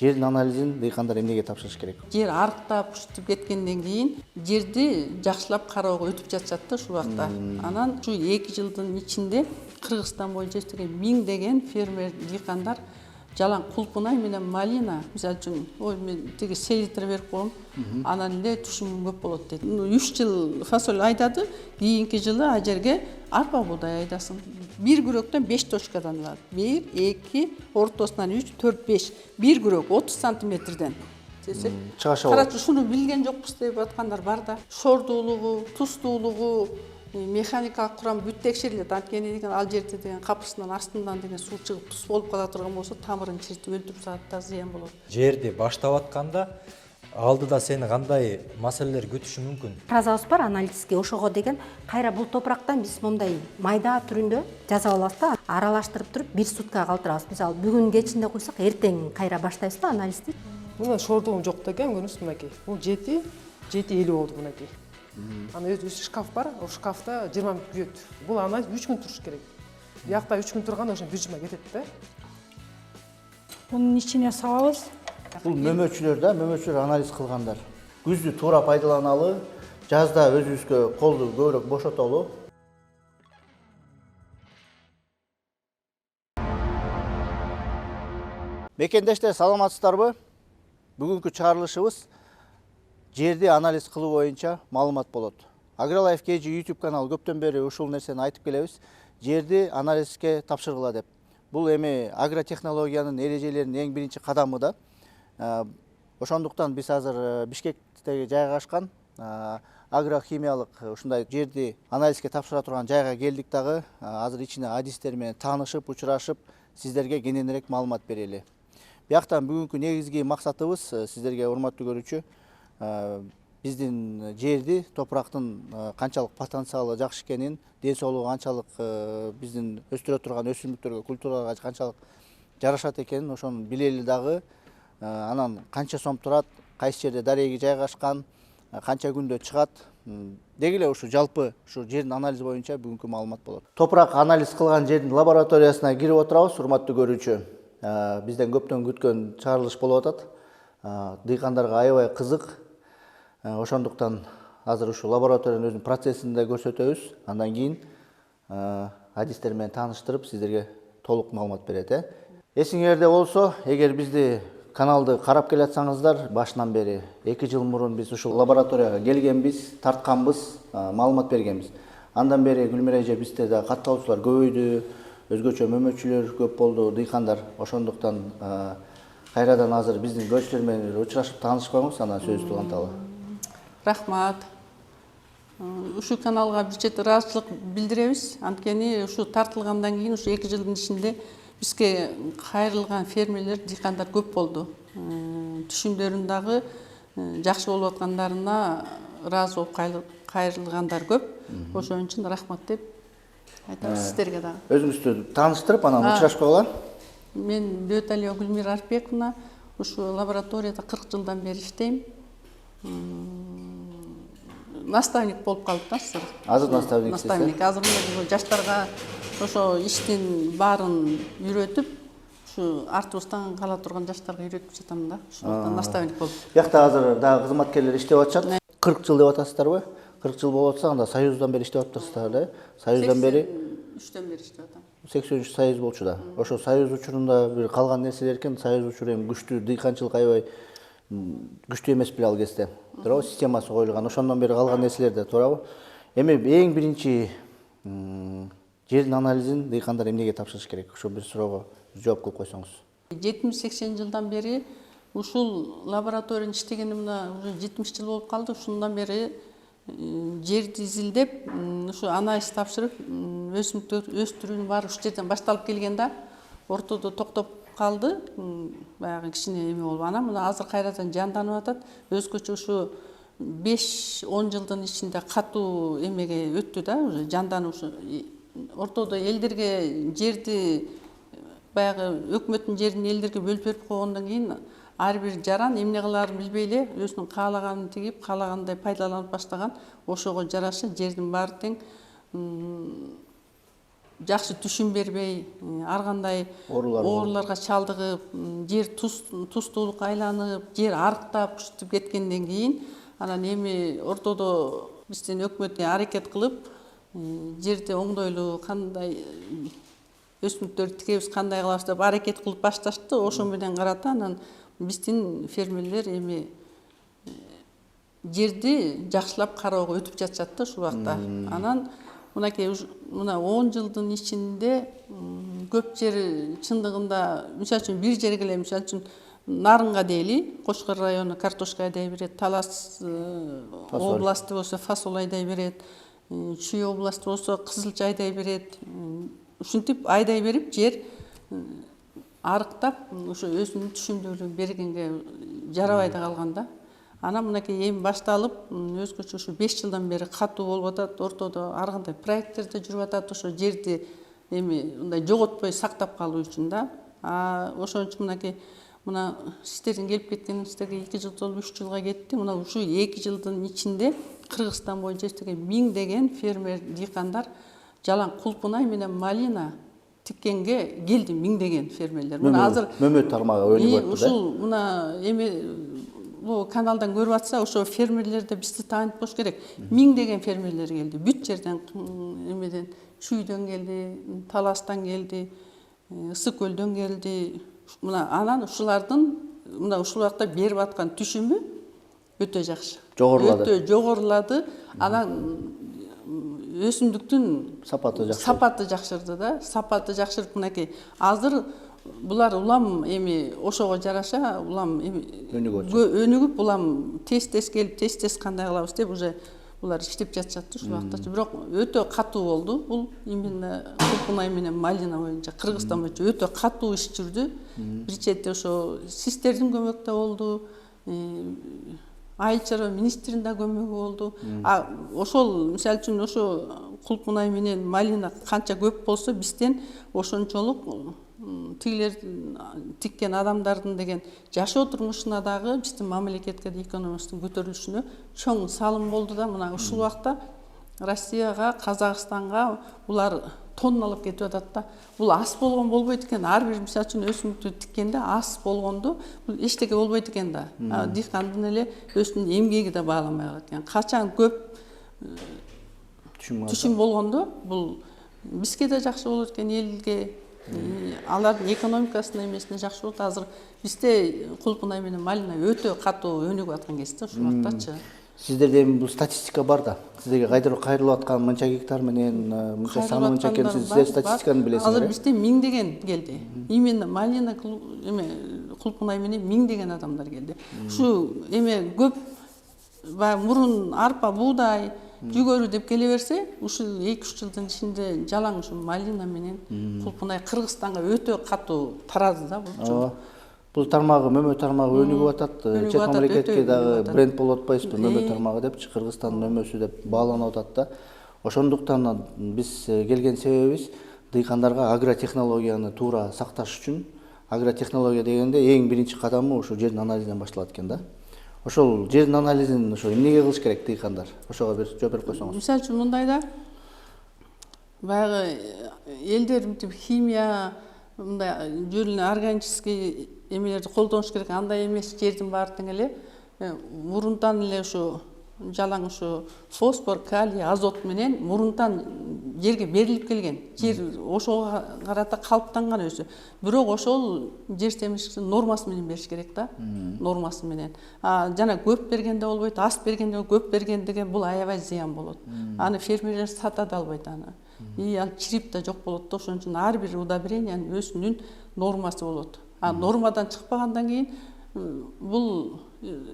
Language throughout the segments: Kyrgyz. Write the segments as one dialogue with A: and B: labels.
A: Жердин анализин дыйкандар эмнеге тапшырыш керек?
B: Жер арыктап ушинтип кеткенден кийин жерди жакшылап кароого өтүп жатышат да ушул убакта. Анан ушу 2 жылдын ичинде Кыргызстан боюнча эстеген 1000 деген фермер дыйкандар жалаң кулпунай менен малина, мисалы үчүн, ой мен тиги селитр берип коем, анан эле түшүмүм көп болот дейт. 3 жыл фасоль айдады, кийинки жылы а жерге арпа буудай айдасын. Bir күрөктөн 5 точкадан алат. 1, 2, ортосунан 3, 4, 5. Bir күрөк 30 сантиметрден. Карачы ушуну билген жокпуз деп аткандар бар да. Шордуулугу, туздуулугу, механикалык курам бүт текшерилет. Анткени деген ал жерде деген капысынан астынан деген суу чыгып туз болуп кала турган болсо, тамырын чиртип өлтүрүп салат да, зыян болот.
C: Жерди баштап атканда алдыда сени кандай маселелер күтүшү мүмкүн?
D: Фразабыз бар аналитикке, ошого деген кайра бул топурактан биз мындай майда түрүндө жазып алабыз да, аралаштырып туруп 1 сутка калтырабыз. Мисалы бүгүн кечинде койсок, эртең кайра баштайбыз да анализди.
E: Мына шордугум жок деген көрүнүз мынакей. Бул 7-50 болду мынакей. Ана өзү шкаф бар, о шкафта 20 мүнөт күйөт. Бул анализ 3 күн туруш керек. Биякта 3 күн турганда ошо 1 жума кетет да.
F: Bunun içine салабыз.
A: Бул мөмөчүлөр да, мөмөчүлөр анализ кылгандар. Күздү туура пайдаланалы, жазда өзүбүзгө колду көбүрөөк бошотолу. Мекендештер, саламатсыздарбы? Бүгүнкү чыгарылышыбыз жерди анализ кылуу боюнча маалымат болот. AgriLife KG YouTube каналы көптөн бери ушул нерсени айтып келебиз. Жерди анализге тапшыргыла деп. Бул эми агротехнологиянын эрежелеринин эң биринчи кадамы да. Ошондуктан биз азыр Бишкектеги жайгашкан агрохимиялык ушундай жерди анализге тапшыра турган жайга келдик дагы. Азыр ичине адистер менен таанышып, учурашып, сиздерге кененирээк маалымат берели. Бияктан бүгүнкү негизги максатыбыз сиздерге, урматтуу көрүүчү, биздин жерди, топурактын канчалык потенциалы жакшы экенин, ден соолугу канчалык биздин өстүрө турган өсүмдүктөргө, культураларга канчалык жарашат экенин ошону билели дагы. Анан канча сом турат, кайсы жерде дареги жайгашкан, канча күндө чыгат, деги эле ушу жалпы ушу жердин анализи боюнча бүгүнкү маалымат болот. Топурак анализ кылган жердин лабораториясына кирип отурабыз, урматтуу көрүүчү. Бизден көптөн күткөн чыгарылыш болуп атат. Дыйкандарга аябай кызык. Ошондуктан азыр ушу лабораториянын өзүнүн процессин да көрсөтөбүз. Андан кийин адистер менен тааныштырып, сиздерге толук маалымат берет. Эсиңерде болсо, эгер бизди каналды карап келатсаңыздар, башынан бери 2 жыл мурун биз ушул лабораторияга келгенбиз, тартканбыз, маалымат бергенбиз. Андан бери Гүлмира эже бизде да катталуучулар көбөйдү, өзгөчө мөмөчүлөр көп болду, дыйкандар. Ошондуктан кайрадан азыр биздин көрүүчүлөр менен учурашып таанышып коебуз, анан сөздү уланталы.
B: Рахмат. Ушу каналга бир чети ыраазычылык билдиребиз. Анткени ушу тартылгандан кийин ушу 2 жылдын ичинде бизге кайрылган фермерлер, дыйкандар көп болду. Түшүмдөрүн дагы жакшы болуп аткандарына ыраазы болуп кайрылгандар көп. Ошон үчүн рахмат деп айтабыз сиздерге дагы.
A: Өзүңүздү тааныштырып, анан учурашып койгула.
B: Мен Бөталиева Гүлмира Арпековна, ушу лабораторияда 40 жылдан бери иштейм. Наставник болуп калдык да азыр.
A: Азыр наставниксиз.
B: Наставник. Азыр жаштарга ошо иштин баарын үйрөтүп, ушу артыбыздан кала турган жаштарга үйрөтүп жатам да. Ошондон наставник болуп.
A: Биякта азыр дагы кызматкерлер иштеп атышат. 40 жыл деп атасыздарбы? 40 жыл болуп атса, анда Союздан бери иштеп атыптырсыздар да. Союздан бери
B: 83-төн бери иштеп атам.
A: 83 Союз болчу да. Ошо Союз учурунда бир калган нерселер экен. Союз учуру эми күчтүү дыйканчылык аябай күчтүү эмес беле ал кезде. Туурабы? Системасы коюлган. Ошондон бери калган нерселер да туурабы? Эми эң биринчи жердин анализин дыйкандар эмнеге тапшырыш керек? Ошо бир суроого жооп кылып койсоңуз. 70-80 жылдан бери ушул лабораторияда иштегениме уже 70 жыл болуп калды. Ушундан бери жерди изилдеп, ушу анализ тапшырып, өсүмдүктөр өстүрүүнүн баары ушул жерден башталып келген да. Ортодо токтоп калды, баягы кичине эме болуп. Анан мына азыр кайрадан жанданып атат. Өзгөчө ушу 5-10 жылдын ичинде катуу эмеге өттү да, уже жанданып ушу ортодо элдерге жерди баягы өкмөттүн жерин элдерге бөлүп берип койгондон кийин ар бир жаран эмне кылаарын билбей эле өзүнүн каалаганын тигип, каалагандай пайдаланып баштаган. Ошого жараша жердин баары тең
B: жакшы түшүм бербей, ар кандай ооруларга чалдыгып, жер туздуулукка айланып, жер арыктап ушинтип кеткенден кийин анан эми ортодо биздин өкмөт аракет кылып, жерди оңдойлуу кандай өсүмдүктөрдү тигебиз, кандай кылабыз деп аракет кылып башташты. Ошо менен карата анан биздин фермерлер эми жерди жакшылап кароого өтүп жатышат да ушул убакта. Анан мынакей мына 10 жылдын ичинде көп жери чындыгында мисалы үчүн бир жерге эле мисалы үчүн Нарынга дейли, Кошкор району картошка айдай берет, Талас областы болсо фасол айдай берет, Чүй областы болсо кызылча айдай берет. Ушинтип айдай берип жер арыктап, ошо өзүнүн түшүмдүүлүгүн бергенге жарабай да калган да. Анан мынакей эми башталып, өзгөчө ушу 5 жылдан бери катуу болуп атат, ортодо ар кандай проекттер да жүрүп атат, ошо жерди эми мындай жоготпой сактап калуу үчүн да. Ошон үчүн мынакей мына сиздердин келип кеткениңиздерге 2 жыл толуп 3 жылга кетти. Мына ушу 2 жылдын ичинде Кыргызстан боюнча эстеген 1000 деген фермер дыйкандар жалаң кулпунай менен малина тиккенге келди, 1000 деген фермерлер. Мына азыр
A: мөмөт тармагы өнүгүп атты да.
B: Ушул мына эми бул каналдан көрүп атса, ошо фермерлерди бизди таанып коюш керек. 1000 деген фермерлер келди. Бүт жерден, эмеден, Чүйдөн келди, Таластан келди, Ысык көлдөн келди. Мына анан ушулардын мына ушул убакта берип аткан түшүмү өтө жакшы. Өтө жогорулады. Анан өсүмдүктүн сапаты жакшырды да. Сапаты жакшырып мынакей азыр булар улам эми ошого жараша улам өнүгүп улам тез келип тез кандай кылабыз деп уже булар иштеп жатышат ушул убакта. Бирок өтө катуу болду. Бул именно кулпунай менен малина боюнча Кыргызстан боюнча өтө катуу иш жүрдү. Бир четте ошо сиздердин көмөк да болду. Айыл чарба министринин да көмөгү болду. Ошол мисалы үчүн ошо кулпунай менен малина канча көп болсо бизден ошончолук тигилер тиккен адамдардын деген жашоо турмушуна дагы биздин мамлекетке да экономикасынын көтөрүлүшүнө чоң салым болду да. Мына ушул убакта Россияга, Казакстанга булар тонналап кетип атат да. Бул аз болгон болбойт экен. Ар бир мисалы үчүн өсүмдүктү тиккенде аз болгонду бул эчтеке болбойт экен да. Дыйкандын эле өзүнүн эмгеги да бааланбай калат экен. Качан көп түшүм болгондо бул бизге да жакшы болот экен, элге, алардын экономикасына эмесине жакшы болот. Азыр бизде кулпунай менен малина өтө катуу өнүгүп аткан кезде ушул убактачы.
A: Сиздерде эми бул статистика бар да. Сиздерге кайрылып аткан мынча гектар менен мынча саны мынча экенин сиздер статистиканы билесиңер.
B: Азыр бизде 1000 деген келди. Именно малина кулпунай менен 1000 деген адамдар келди. Ушу эме көп мурун арпа, буудай, жүгөрү деп келе берсе, ушул 2-3 жылдын ичинде жалаң ушу малина менен кулпунай Кыргызстанга өтө катуу тарады да бул.
A: Бул тармагы, мөмөт тармагы өнүгүп атат. Чет мамлекетке дагы бренд болуп атпайбызбы? Мөмөт тармагы депчи, Кыргызстандын мөмөсү деп бааланып атат да. Ошондуктан биз келген себебибиз дыйкандарга агротехнологияны туура сакташ үчүн. Агротехнология дегенде эң биринчи кадамы ошо жердин анализинен башталат экен да. Ошол жердин анализин ошо эмнеге кылыш керек дыйкандар? Ошого бир жооп берип койсоңуз.
B: Мисалы үчүн мындай да. Баягы элдер мынтип химия, мындай жөлүнө органический эмелерди колдонуш керек. Андай эмес, жердин баардыгын эле мурунтан эле ушу жалаң ушу фосфор, калий, азот менен мурунтан жерге берилип келген. Жер ошого карата калыптанган өзү. Бирок ошол жер семиргичтин нормасы менен бериш керек да. Нормасы менен. Жана көп бергенде болбойт, аз бергенде, көп бергендиге бул аябай зыян болот. Аны фермерлер сата да албайт аны. Ал чирип да жок болот да. Ошон үчүн ар бир удобрениянын өзүнүн нормасы болот. Нормадан чыкпагандан кийин бул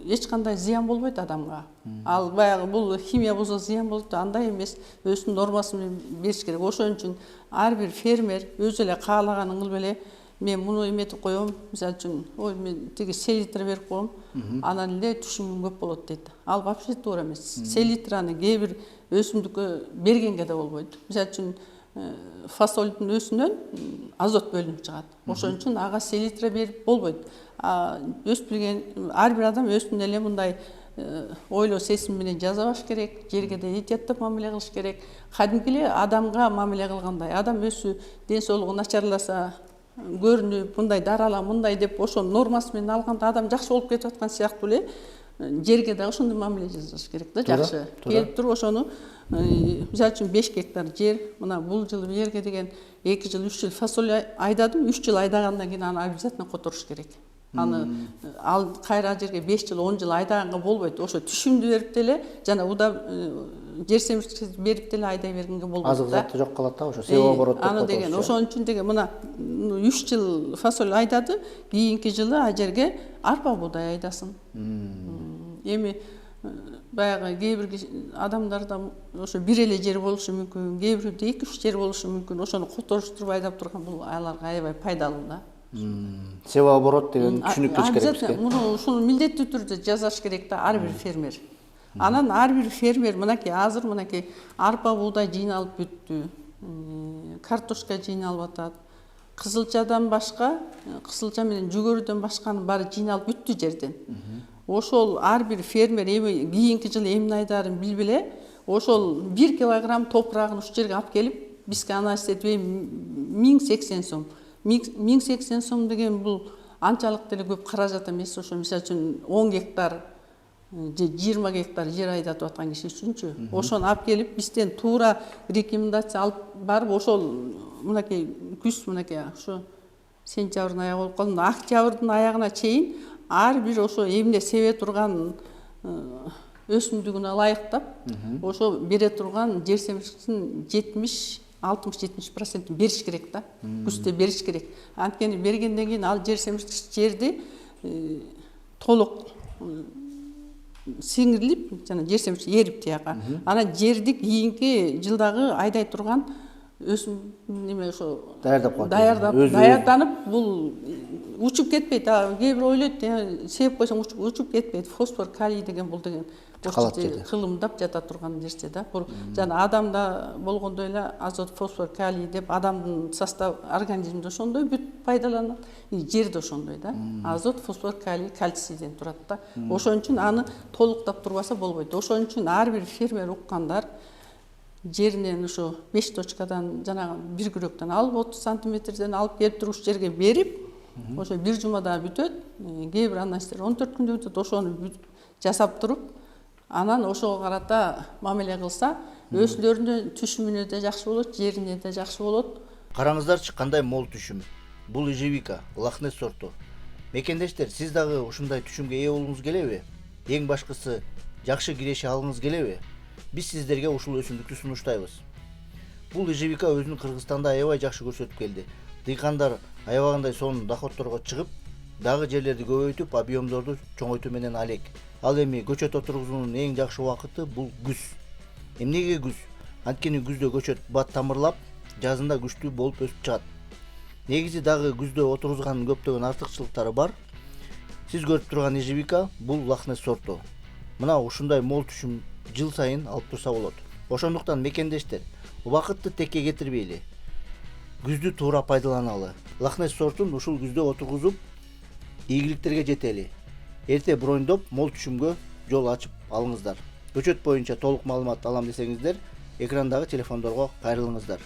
B: эч кандай зыян болбойт адамга. Ал баягы бул химия болсо зыян болот, андай эмес, өзүнүн нормасы менен бериш керек. Ошон үчүн ар бир фермер өзү эле каалаганын кылып эле мен муну эметип коем, мисалы үчүн, ой мен тиги селитр берип коем, анан эле түшүмүм көп болот дейт. Ал вообще туура эмес. Селитраны кээ бир өсүмдүккө бергенге да болбойт. Мисалы үчүн фасолдун өсүнөн азот бөлүнүп чыгат. Ошон үчүн ага селитра берип болбойт. Өспүргөн ар бир адам өзүнүн эле мындай ойлоо сезим менен жасабаш керек, жерге да этияттап мамиле кылыш керек. Кадимки эле адамга мамиле кылгандай. Адам өзү ден соолугу начарласа, көрүнүп, мындай дарала, мындай деп ошо нормасы менен алганда адам жакшы болуп кетип аткан сыяктуу эле жерге дагы ошондой мамиле жасаш керек да, жакшы. Келип туруп ошону мисалы үчүн 5 гектар жер, мына бул жылы бу жерге деген 2 жыл, 3 жыл фасоль айдадым, 3 жыл айдагандан кийин аны обязательно которуш керек. Аны ал кайра жерге 5 жыл, 10 жыл айдаганга болбойт. Ошо түшүмдү берип деле жана удап жер семирткич берип деле айдай бергенге болбойт.
A: Азык заты жок калат да, ошо себеп оборот деп
B: аны деген ошон үчүн деген мына 3 жыл фасоль айдады, кийинки жылы а жерге арпа буудай айдасын. Эми баягы кээ бир адамдарда ошо бир эле жер болушу мүмкүн, кээ бирөөдө 2-3 жер болушу мүмкүн. Ошону которуштуруп айдап турган бул аларга аябай пайдалуу да.
A: Себеп оборот деген түшүнүк кылыш керек бизге.
B: Муну ушуну милдеттүү түрдө жазаш керек да ар бир фермер. Анан ар бир фермер мынакей азыр мынакей арпа буудай жыйналып бүттү. Картошка жыйналып атат. Кызылчадан башка, кызылча менен жүгөрүдөн башканын баары жыйналып бүттү жерден. Ошол ар бир фермер эми кийинки жылы эмне айдарын билбеле, ошол 1 килограмм топурагын ушул жерге алып келип, бизге анализ этип 1080 сом. 1080 сом деген бул анчалык деле көп каражат эмес. Ошо мисалы үчүн 10 гектар же 20 гектар жер айдатып аткан киши үчүнчү. Ошону алып келип бизден туура рекомендация алып барып ошол мынакей күз мынакей ошо сентябрдын аягы болуп калды. Октябрдын аягына чейин ар бир ошо эмне себе турган өсүмдүгүнө ылайыктап ошо бере турган жер семирткичтин 60-70% бериш керек да. Күздө бериш керек. Анткени бергенден кийин ал жер семирткич жерди толук сиңирилип, жана жер семирткич эрип тияка. Анан жерди кийинки жылдагы айдай турган өсүм неме ошо даярданып бул учуп кетпейт. Кээ бир ойлойт, сеп койсоң учуп кетпейт. Фосфор, калий деген бул деген кылымдап жата турган нерсе да. Бул жана адамда болгондой эле азот, фосфор, калий деп адамдын состав организмде ошондой бүт пайдаланат. Жерде ошондой да. Азот, фосфор, калий, кальцийден турат да. Ошон үчүн аны толуктап турбаса болбойт. Ошон үчүн ар бир фермер уккандар жеринен ошо 5 точкадан жанагы бир күрөктөн алып 30 сантиметрден алып келип туруп жерге берип, ошо бир жумада бүтөт. Кээ бир анализдер 14 күндө бүтөт. Ошону жасап туруп, анан ошого карата мамиле кылса, өзүлөрүнүн түшүмүнө да жакшы болот, жерине да жакшы болот.
A: Караңыздарчы, кандай мол түшүм. Бул ежевика, Лохнесс сорту. Мекендештер, сиз дагы ушундай түшүмгө ээ болгуңуз келеби? Эң башкысы, жакшы киреше алгыңыз келеби? Биз сиздерге ушул өсүмдүктү сунуштайбыз. Бул ежевика өзүн Кыргызстанда аябай жакшы көрсөтүп келди. Дыйкандар аябагандай сонун доходторго чыгып, дагы жерлерди көбөйтүп, объемдорду чоңойтуу менен алек. Ал эми көчөт отургузуунун эң жакшы убакыты бул күз. Эмнеге күз? Анткени күздө көчөт бат тамырлап, жазында күчтүү болуп өсүп чыгат. Негизи дагы күздө отургузганын көптөгөн артыкчылыктары бар. Сиз көрүп турган ежевика бул Лохнесс сорту. Мына ушундай мол түшүм жыл сайын алып турса болот. Ошондуктан мекендештер, убакытты текке кетирбейли. Күздү туура пайдаланалы. Лохнесс сортун ушул күздө отургузуп, ийгиликтерге жетели. Эрте брондоп, мол түшүмгө жол ачып алыңыздар. Көчөт боюнча толук маалымат алам десеңиздер, экрандагы телефондорго кайрылыңыздар.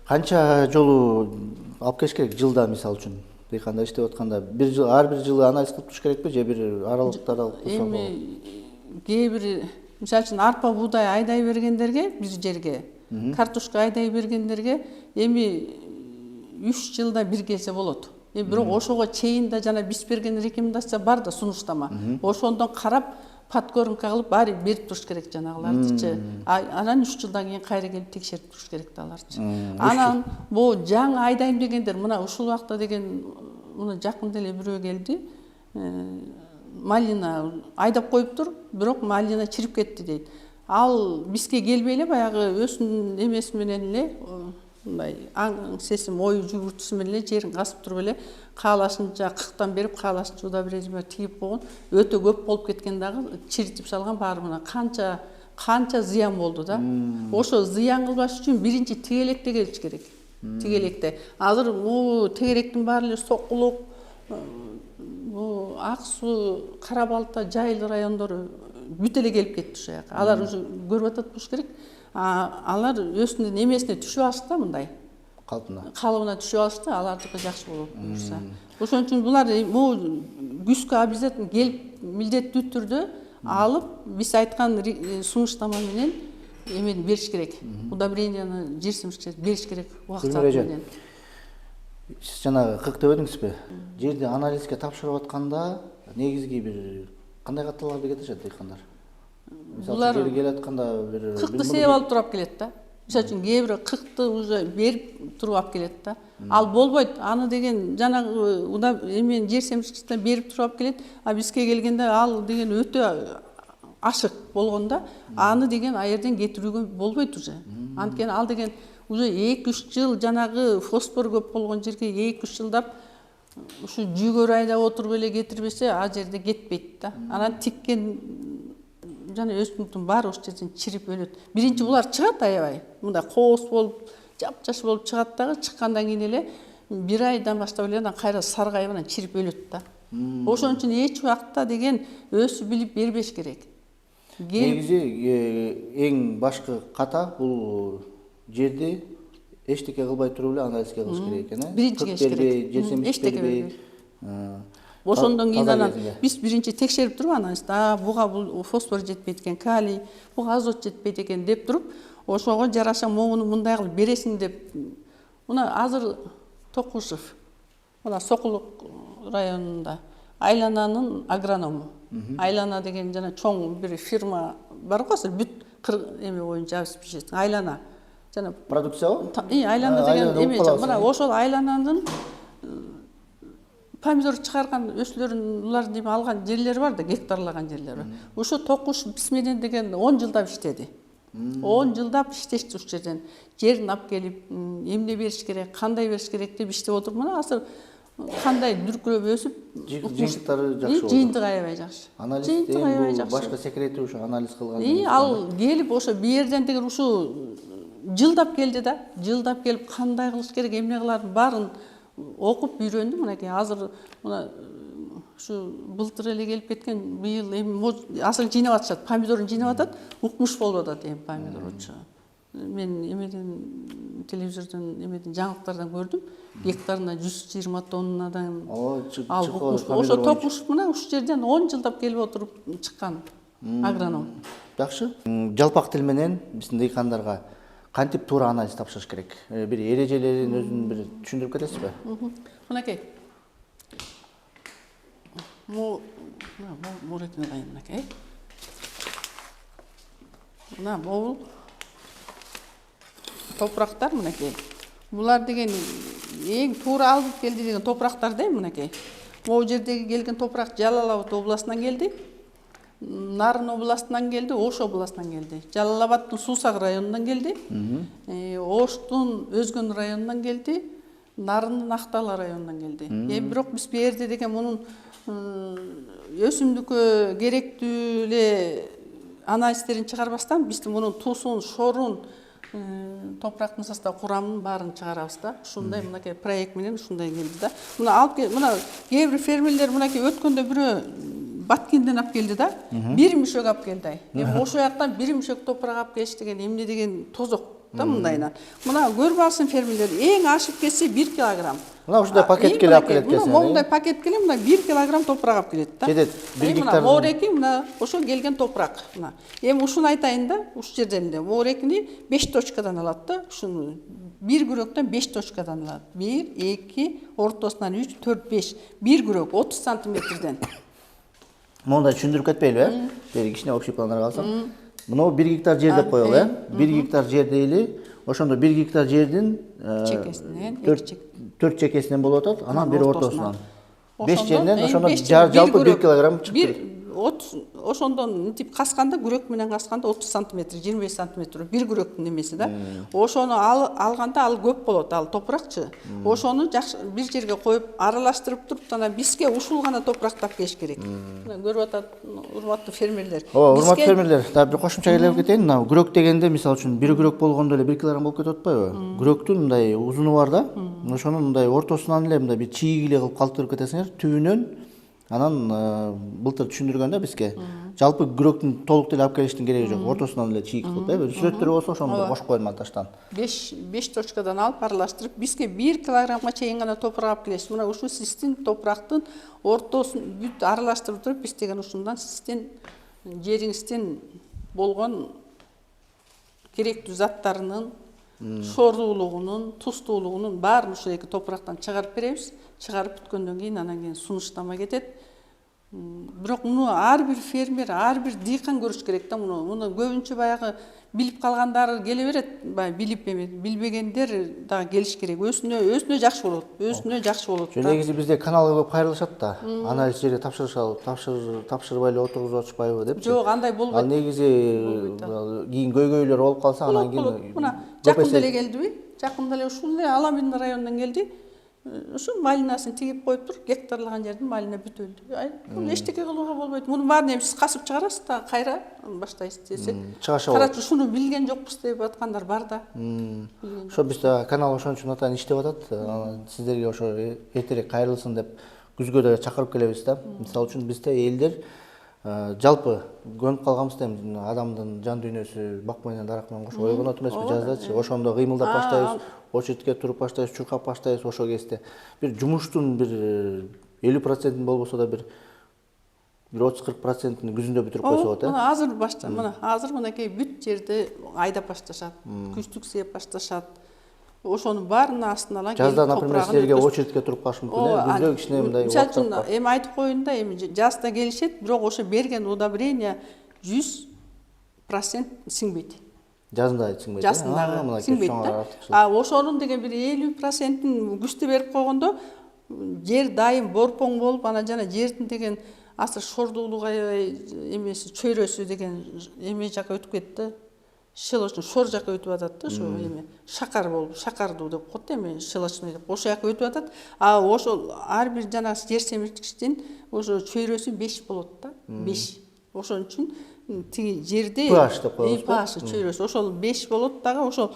A: Канча жолу алып келиш керек жылда мисалы үчүн? Дыйканда иштеп атканда ар бир жылы анализ кылып туруш керекпи же бир аралыктар алып кылса болобу?
B: Эми кээ бир мисалы үчүн арпа буудай айдай бергендерге бир жерге, картошка айдай бергендерге эми 3 жылда бир келсе болот. Бирок ошого чейин да жана биз берген рекомендация бар да, сунуштама. Ошондон карап подкормка кылып баары берип туруш керек жанагылардычы. Анан 3 жылдан кийин кайра келип текшерип туруш керек да аларчы. Анан бул жаңы айдайм дегендер мына ушул убакта деген мына жакын деле бирөө келди. Малина айдап коюптур, бирок малина чирип кетти дейт. Ал бизге келбей эле баягы өсүн эмеси менен эле мындай сесим ою жүгүртүүсү менен эле жерин касып туруп эле каалашынча кыктан берип, каалашынча удаа бир тигип койгон. Өтө көп болуп кеткен дагы чиритип салган баары мына канча зыян болду да. Ошо зыян кылбаш үчүн биринчи тегелекте келиш керек. Тегелекте. Азыр бул тегеректин баары эле сокулук, Ак Суу, Кара Балта, Жайыл райондору бүт эле келип кетти ушул жака. Алар уже көрүп атат болуш керек. Алар өзүнүн эмесине түшүп алышты да, мындай калыбына түшүп алышты, алардыкы жакшы болуп турса. Ошон үчүн булар могу күзгө обязательно келип милдеттүү түрдө алып, биз айткан сунуштама менен эмени бериш керек. Удобренияны жерсемишке бериш керек убакыт менен.
A: Сиз жанагы кык деп өдүңүзбү? Жерди анализге тапшырып атканда негизги бир кандай катталарды кетишет дыйкандар? Мисалы жери келип атканда бир
B: кыкты себеп алып туруп келет да. Мисалы үчүн кээ бирөө кыкты уже берип туруп алып келет да. Ал болбойт. Аны деген жанагы эмен жер семчкичтен берип туруп алып келет. А бизге келгенде ал деген өтө ашык болгондо аны деген аерден кетирүүгө болбойт уже. Анткени ал деген уже 2-3 жыл жанагы фосфор көп болгон жерге 2-3 жылдап ушу жүгөр айдап отуруп эле кетирбесе, а жерде кетпейт да. Анан тиккен жана өсүмдүктүн баары ошол жерден чирип өлөт. Биринчи булар чыгат аябай. Мындай коос болуп, жапжаш болуп чыгат дагы, чыккандан кийин эле 1 айдан баштап эле кайра саргайып анан чирип өлөт да. Ошон үчүн эч убакта деген өсүп билип бербеш керек.
A: Негизи эң башкы ката бул жерди эчтеке кылбай туруп эле анализге кылыш керек экен,
B: Биринчи кеш керек.
A: Жерсемиш бербей.
B: Ошондон кийин анан биз биринчи текшерип туруп анализде, буга бул фосфор жетпейт экен, калий, буга азот жетпейт экен деп туруп, ошого жараша могуну мындай кылып бересиң деп. Мына азыр Токушев, мына Сокулук районунда Айлананын агроному. Айлана деген жана чоң бир фирма бар го, бүт эме боюнча обеспечить. Айлана жана
A: продукциябы?
B: Айлана деген эме, мына ошол Айлананын помидор чыгарган өсүлөрүн улардын эме алган жерлери бар да, гектарлаган жерлери бар. Ошо Токуш Бисмеден деген 10 жылдап иштеди. 10 жылдап иштешти ушул жерден. Жерин алып келип, эмне бериш керек, кандай бериш керек деп иштеп отуруп, мына азыр кандай дүркүрөп өсүп,
A: жыйынтыктары жакшы болду.
B: Жыйынтыгы аябай жакшы.
A: Анализ бул башка секрети ушу анализ кылган.
B: Ал келип ошо бирден деген ушу жылдап келди да. Жылдап келип кандай кылыш керек, эмне кыларын баарын окуп үйрөндү. Мынакей азыр мына ушу былтыр эле келип кеткен, быйыл эми азыр жыйнап атышат, помидорун жыйнап атат, укмуш болуп атат эми помидорчу. Мен эмеден телевизордон эмеден жаңылыктардан көрдүм. Гектарына 120 тоннадан ал укмуш. Ошо Токуш мына ушул жерден 10 жылдап келип отуруп чыккан агроном.
A: Жакшы. Жалпак тил менен биздин дыйкандарга кантип туура анализ тапшырыш керек? Бир эрежелерин өзүн бир түшүндүрүп кетесизби?
B: Мынакей. Мурекине кайын мынакей. Мына бул топурактар мынакей. Булар деген эң туура алып келди деген топурактар да мынакей. Могу жердеги келген топурак Жалал-Абад областынан келди. Нарын областынан келди, Ош областынан келди. Жалал-Абадтын Суусак районунан келди. Оштун Өзгөн районунан келди. Нарындын Актала районунан келди. Бирок биз бу жерде деген мунун өсүмдүккө керектүү эле анализтерин чыгарбастан биздин мунун туусун, шорун, топурактын состав курамын баарын чыгарабыз да. Ушундай мынакей проект менен ушундай келди да. Мына алып мына кээ бир фермерлер мынакей өткөндө бирөө Баткенден алып келди да. Бир мишек алып келди. Эми ошол жактан бир мишек топурак алып келиш деген эмне деген тозок да мындайынан. Мына көрүп алсын фермерлер, эң ашып кетсе 1 килограмм.
A: Мына ушундай пакетке алып келет экен.
B: Мына мондай пакетке мына 1 килограмм топурак алып келет да.
A: Жетет 1 гектар.
B: Мореки мына ошо келген топурак. Мына. Эми ушуну айтайын да, ушул жерден эле морекини 5 точкадан алат да. Ушуну бир күрөктөн 5 точкадан алат. 1, 2, ортосунан 3, 4, 5. Бир күрөк 30 сантиметрден.
A: Мондай түшүндүрүп кетпейли, бери кичине общий пландарга алсам. Мына 1 гектар жер деп коелу, 1 гектар жер дейли. Ошондо 1 гектар жердин
B: чекесинен
A: 4 чекесинен болуп атат, анан бир ортосунан. 5 жерден ошондо жалпы 1 килограмм чыкты.
B: Ошондон мынтип касканда, күрөк менен касканда 30 сантиметр, 25 сантиметр бир күрөктүн эмеси да. Ошону алганда ал көп болот, ал топуракчы. Ошону жакшы бир жерге коюп аралаштырып туруп, анан бизге ушул гана топурак тап келиш керек. Мына көрүп атат урматтуу фермерлер.
A: Урматтуу фермерлер, дагы бир кошумча келип кетейин. Мына күрөк дегенде, мисалы үчүн, бир күрөк болгондо эле 1 килограмм болуп кетип атпайбы? Күрөктүн мындай узуну бар да. Ошону мындай ортосунан эле мындай бир чийгиле кылып калтырып кетесиңер, түбүнөн Анан былтыр түшүндүргөндө бизге жалпы күрөктүн толук деле алып келиштин кереги жок, ортосунан эле чийик кылып, сүрөттөр болсо ошону бир кошуп койгон монтаждан.
B: 5 точкадан алып аралаштырып, бизге 1 килограммга чейин гана топурак алып келесиз. Мына ушул систин топурактын ортосун бүт аралаштырып туруп, биз деген ушундан систин жериңизден болгон керектүү заттарынын, шордуулугунун, туздуулугунун баарын ушул эки топурактан чыгарып беребиз. Чыгарып бүткөндөн кийин анан кийин сунуштама кетет. Бирок муну ар бир фермер, ар бир дыйкан көрүш керек да. Муну көбүнчө баягы билип калгандары келе берет, баягы билип эме, билбегендер дагы келиш керек. Өзүнө жакшы болот. Өзүнө жакшы болот да.
A: Негизи бизде каналга көп кайрылышат да. Анализ жерге тапшырбай эле отургузуп атышпайбы депчи.
B: Жок, андай болбойт.
A: Ал негизи кийин көйгөйлөр болуп калса анан кийин
B: мына жакында эле келдиби? Жакында эле ушул эле Аламин районунан келди. Ушу малинасын тигип коюптур, гектарлаган жердин малина бүт өлдү. Бул эчтеке кылууга болбойт. Мунун баарын эми сиз касып чыгарасыз да, кайра баштайсыз десек. Карачы ушуну билген жокпуз деп аткандар бар да.
A: Ошо бизде канал ошон үчүн атайын иштеп атат. Сиздерге ошо эртерээк кайрылсын деп күзгө да чакырып келебиз да. Мисалы үчүн бизде элдер жалпы көнүп калганбыз да, адамдын жан дүйнөсү бак менен дарак менен кошо ойгонот эмеспи жаздачы. Ошондо кыймылдап баштайбыз, очередке туруп баштайбыз, чуркап баштайбыз ошол кезде. Бир жумуштун бир 50% болбосо да бир 30-40% күзүндө бүтүрүп койсо болот.
B: Азыр башта, мына азыр мынакей бүт жерди айдап башташат, күчтүк сээп башташат. Ошонун баарынын астына алан
A: жазда, например, силерге очередке туруп калыш мүмкүн. Күздө кичине мындай
B: мисалы үчүн эми айтып коеюн да, эми жазда келишет, бирок ошо берген удобрение 100% сиңбейт.
A: Жазында сиңбейт.
B: Жазында сиңбейт да. Ошонун деген бир 50%-ин күздө берип койгондо жер дайым борпоң болуп, анан жана жердин деген азыр шордуулугу эмеси, чөйрөсү деген эме жака өтүп кетти. Шелочный шор жака өтүп атат да, ошо эме шакар болуп, шакардуу деп коет эми, шелочный деп. Ошол жака өтүп атат. Ошол ар бир жана жер семирткичтин ошо чөйрөсү 5 болот да, 5. Ошон үчүн тиги жерде
A: pH деп коебуз.
B: pH чөйрөсү ошол 5 болот дагы, ошол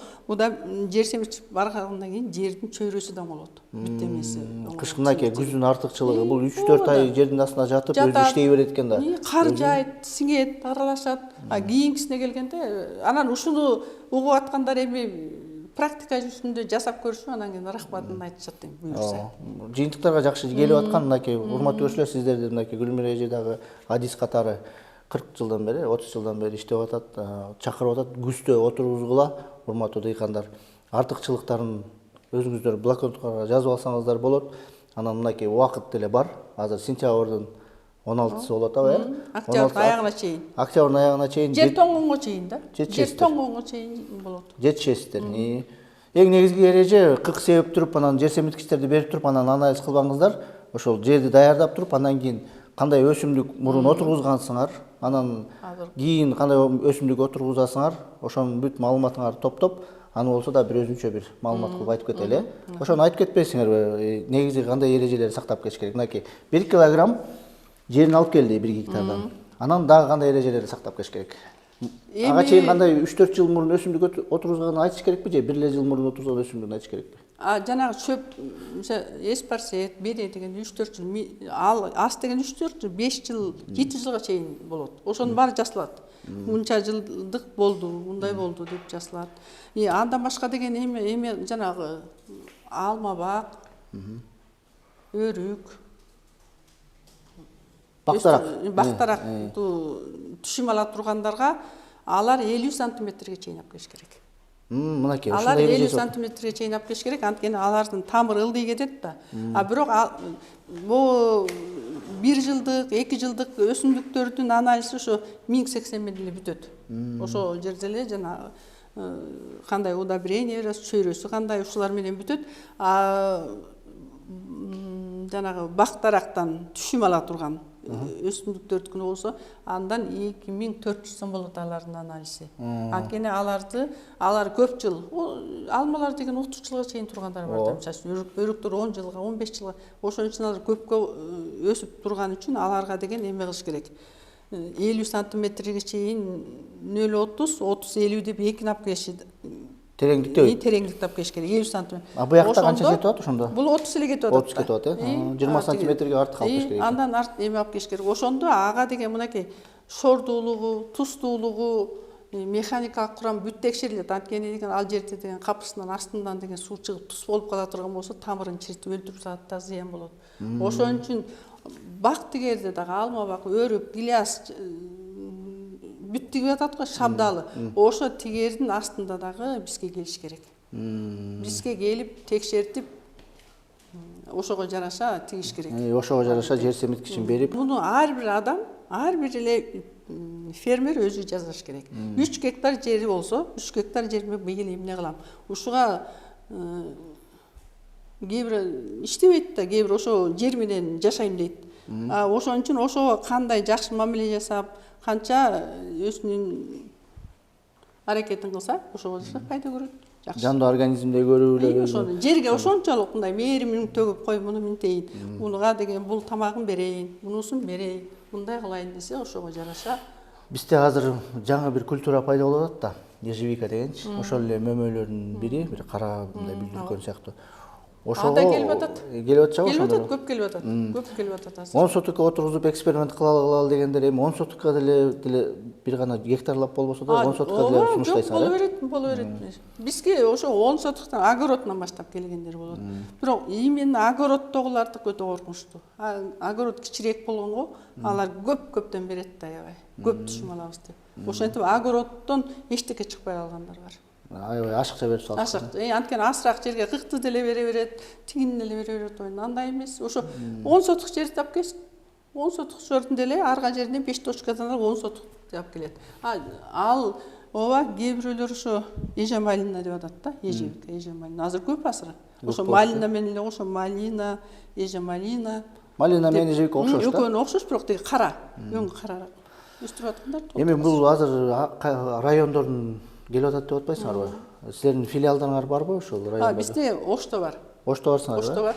B: жер семиртип баргандан кийин жердин чөйрөсү да болот. Бүт эмеси.
A: Кышкынакей күздүн артыкчылыгы бул 3-4 ай жердин астында жатып өзү иштей берет экен да.
B: Кар жаайт, сиңет, аралашат. Кийинкисине келгенде анан ушуну угуп аткандар эми практика жүзүндө жасап көрүшүп, анан кийин рахматын айтышат эми буюрса.
A: Жыйынтыктарга жакшы келип аткан мынакей урматтуу көрүүчүлөр, сиздерди мынакей Гүлмира эже дагы адис катары 40 жылдан бери, 30 жылдан бери иштеп атат, чакырып атат, күздө отургузгула, урматтуу дыйкандар. Артыкчылыктарын өзүңүздөр блокнотко жазып алсаңыздар болот. Анан мынакей убакыт деле бар. Азыр сентябрдын 16-сы болот а,
B: Октябрдын аягына чейин.
A: Октябрдын аягына чейин.
B: Жер тоңгонго чейин да.
A: Жер
B: тоңгонго чейин болот.
A: Жетишесиздер. Эң негизги эреже кык себеп туруп, анан жер семирткичтерди берип туруп, анан анализ кылбаңыздар. Ошол жерди даярдап туруп, андан кийин кандай өсүмдүк мурун отургузгансыңар, анан кийин кандай өсүмдүк отургузасыңар, ошонун бүт маалыматыңарды топтоп, аны болсо да бир өзүнчө бир маалымат кылып айтып кетели. Ошону айтып кетпейсиңерби? Негизи кандай эрежелерди сактап кетиш керек? Мынакей 1 килограмм жерин алып келди 1 гектардан. Анан дагы кандай эрежелерди сактап кетиш керек? Ага чейин кандай 3-4 жыл мурун өсүмдүк отургузганын айтыш керекпи же 1 эле жыл мурун отургузган өсүмдүкүн айтыш керекпи?
B: Жанагы чөп, эспарсет, бере деген 3-4 жыл, ал ас деген 3-4 жыл, 5 жыл, 7 жылга чейин болот. Ошонун баары жасалат. Мынча жылдык болду, мындай болду деп жасалат. Андан башка деген эме жанагы алма бак, өрүк, бактарактуу түшүм ала тургандарга алар 50 сантиметрге чейин алып келиш керек.
A: Мынакей
B: алар 50 сантиметрге чейин алып келиш керек, анткени алардын тамыры ылдый кетет да. Бирок бул 1 жылдык, 2 жылдык өсүмдүктөрдүн анализи ошо 1080 менен эле бүтөт. Ошо жерде эле жана кандай удобрение, чөйрөсү кандай, ушулар менен бүтөт. Жанагы бактарактан түшүм ала турган өсүмдүктөрдүкүнө болсо, андан 2400 сом болот алардын анализи. Анткени алар көп жыл, алмалар деген 30 жылга чейин тургандар бар да, мисалы өрүктөр 10 жылга, 15 жылга. Ошон үчүн алар көпкө өсүп турган үчүн аларга деген эме кылыш керек. 50 сантиметрге чейин 0,30, 30-50 деп экини алып келиши
A: тереңдикте
B: тереңдик тапкеш керек 50 сантиметр.
A: А буякта канча кетип атат ошондо?
B: Бул 30 эле кетип атат.
A: 30 кетип атат, 20 сантиметрге артык алып кеш керек.
B: Андан эме алып кеш керек. Ошондо ага деген мынакей шордуулугу, туздуулугу, механикалык курам бүт текшерилет. Анткени деген ал жерде деген капысынан астынан деген суу чыгып туз болуп кала турган болсо тамырын чиритип өлтүрүп салат да, зыян болот. Ошон үчүн бак тигерде дагы алма бак, өрүк, гиляс бүт тигип атат го, шабдалы. Ошо тигердин астында дагы бизге келиш керек. Бизге келип текшертип ошого жараша тигиш керек.
A: Ошого жараша жер семирткичин берип.
B: Муну ар бир адам, ар бир эле фермер өзү жасаш керек. 3 гектар жери болсо, 3 гектар жериме быйыл эмне кылам? Ушуга кээ бир иштебейт да, кээ бир ошо жер менен жашайм дейт. Ошон үчүн ошого кандай жакшы мамиле жасап, канча өзүнүн аракетин кылса, ошого пайда көрөт. Жакшы.
A: Жандуу организмде көрүп
B: Ошону жерге ошончолук мындай мээримин төгүп кой, муну минтейин, мунуга деген бул тамагын берейин, мунусун берейин, мындай кылайын десе ошого жараша.
A: Бизде азыр жаңы бир культура пайда болуп атат да, ежевика дегенчи. Ошол эле мөмөлөрдүн бири, бир кара мындай бүлдүргөн сыяктуу. Ошого
B: Анда келип атат.
A: Келип атчабы ошондо?
B: Келип атат, көп келип атат. Көп келип атат азыр.
A: 10 сотукка отургузуп эксперимент кылалы дегендер эми 10 сотукка деле бир гана гектарлап болбосо да 10 сотукка деле сунуштайсыңар.
B: Боло берет. Бизге ошо 10 сотуктан огородунан баштап келгендер болот. Бирок именно огороддогуларды өтө коркунучтуу. Огород кичирээк болгонго алар көптөн берет да, аябай. Көп түшүм алабыз деп. Ошентип огороддон эчтеке чыкпай калгандар бар.
A: Аябай ашыкча берип салат.
B: Ашык. Анткени асыраак жерге кыкты деле бере берет, тигин деле бере берет. Андай эмес. Ошо 10 сотук жер тап келсин. 10 сотук жердин деле арга жеринен 5 точкадан 10 сотук тап келет. Ал ооба кээ бирөөлөр ошо эже малина деп атат да, эже малина. Азыр көп асыры. Ошо малина менен эле ошо малина, эже малина.
A: Малина менен ежевика окшош да.
B: Экөөнү окшош, бирок тиги кара, өңү карараак. Өстүрүп аткандар.
A: Эми бул азыр райондордун келип атат деп атпайсыңарбы? Силердин филиалдарыңар барбы ошол районда?
B: Бизде Ошто бар.
A: Ошто барсыңар?
B: Ошто бар.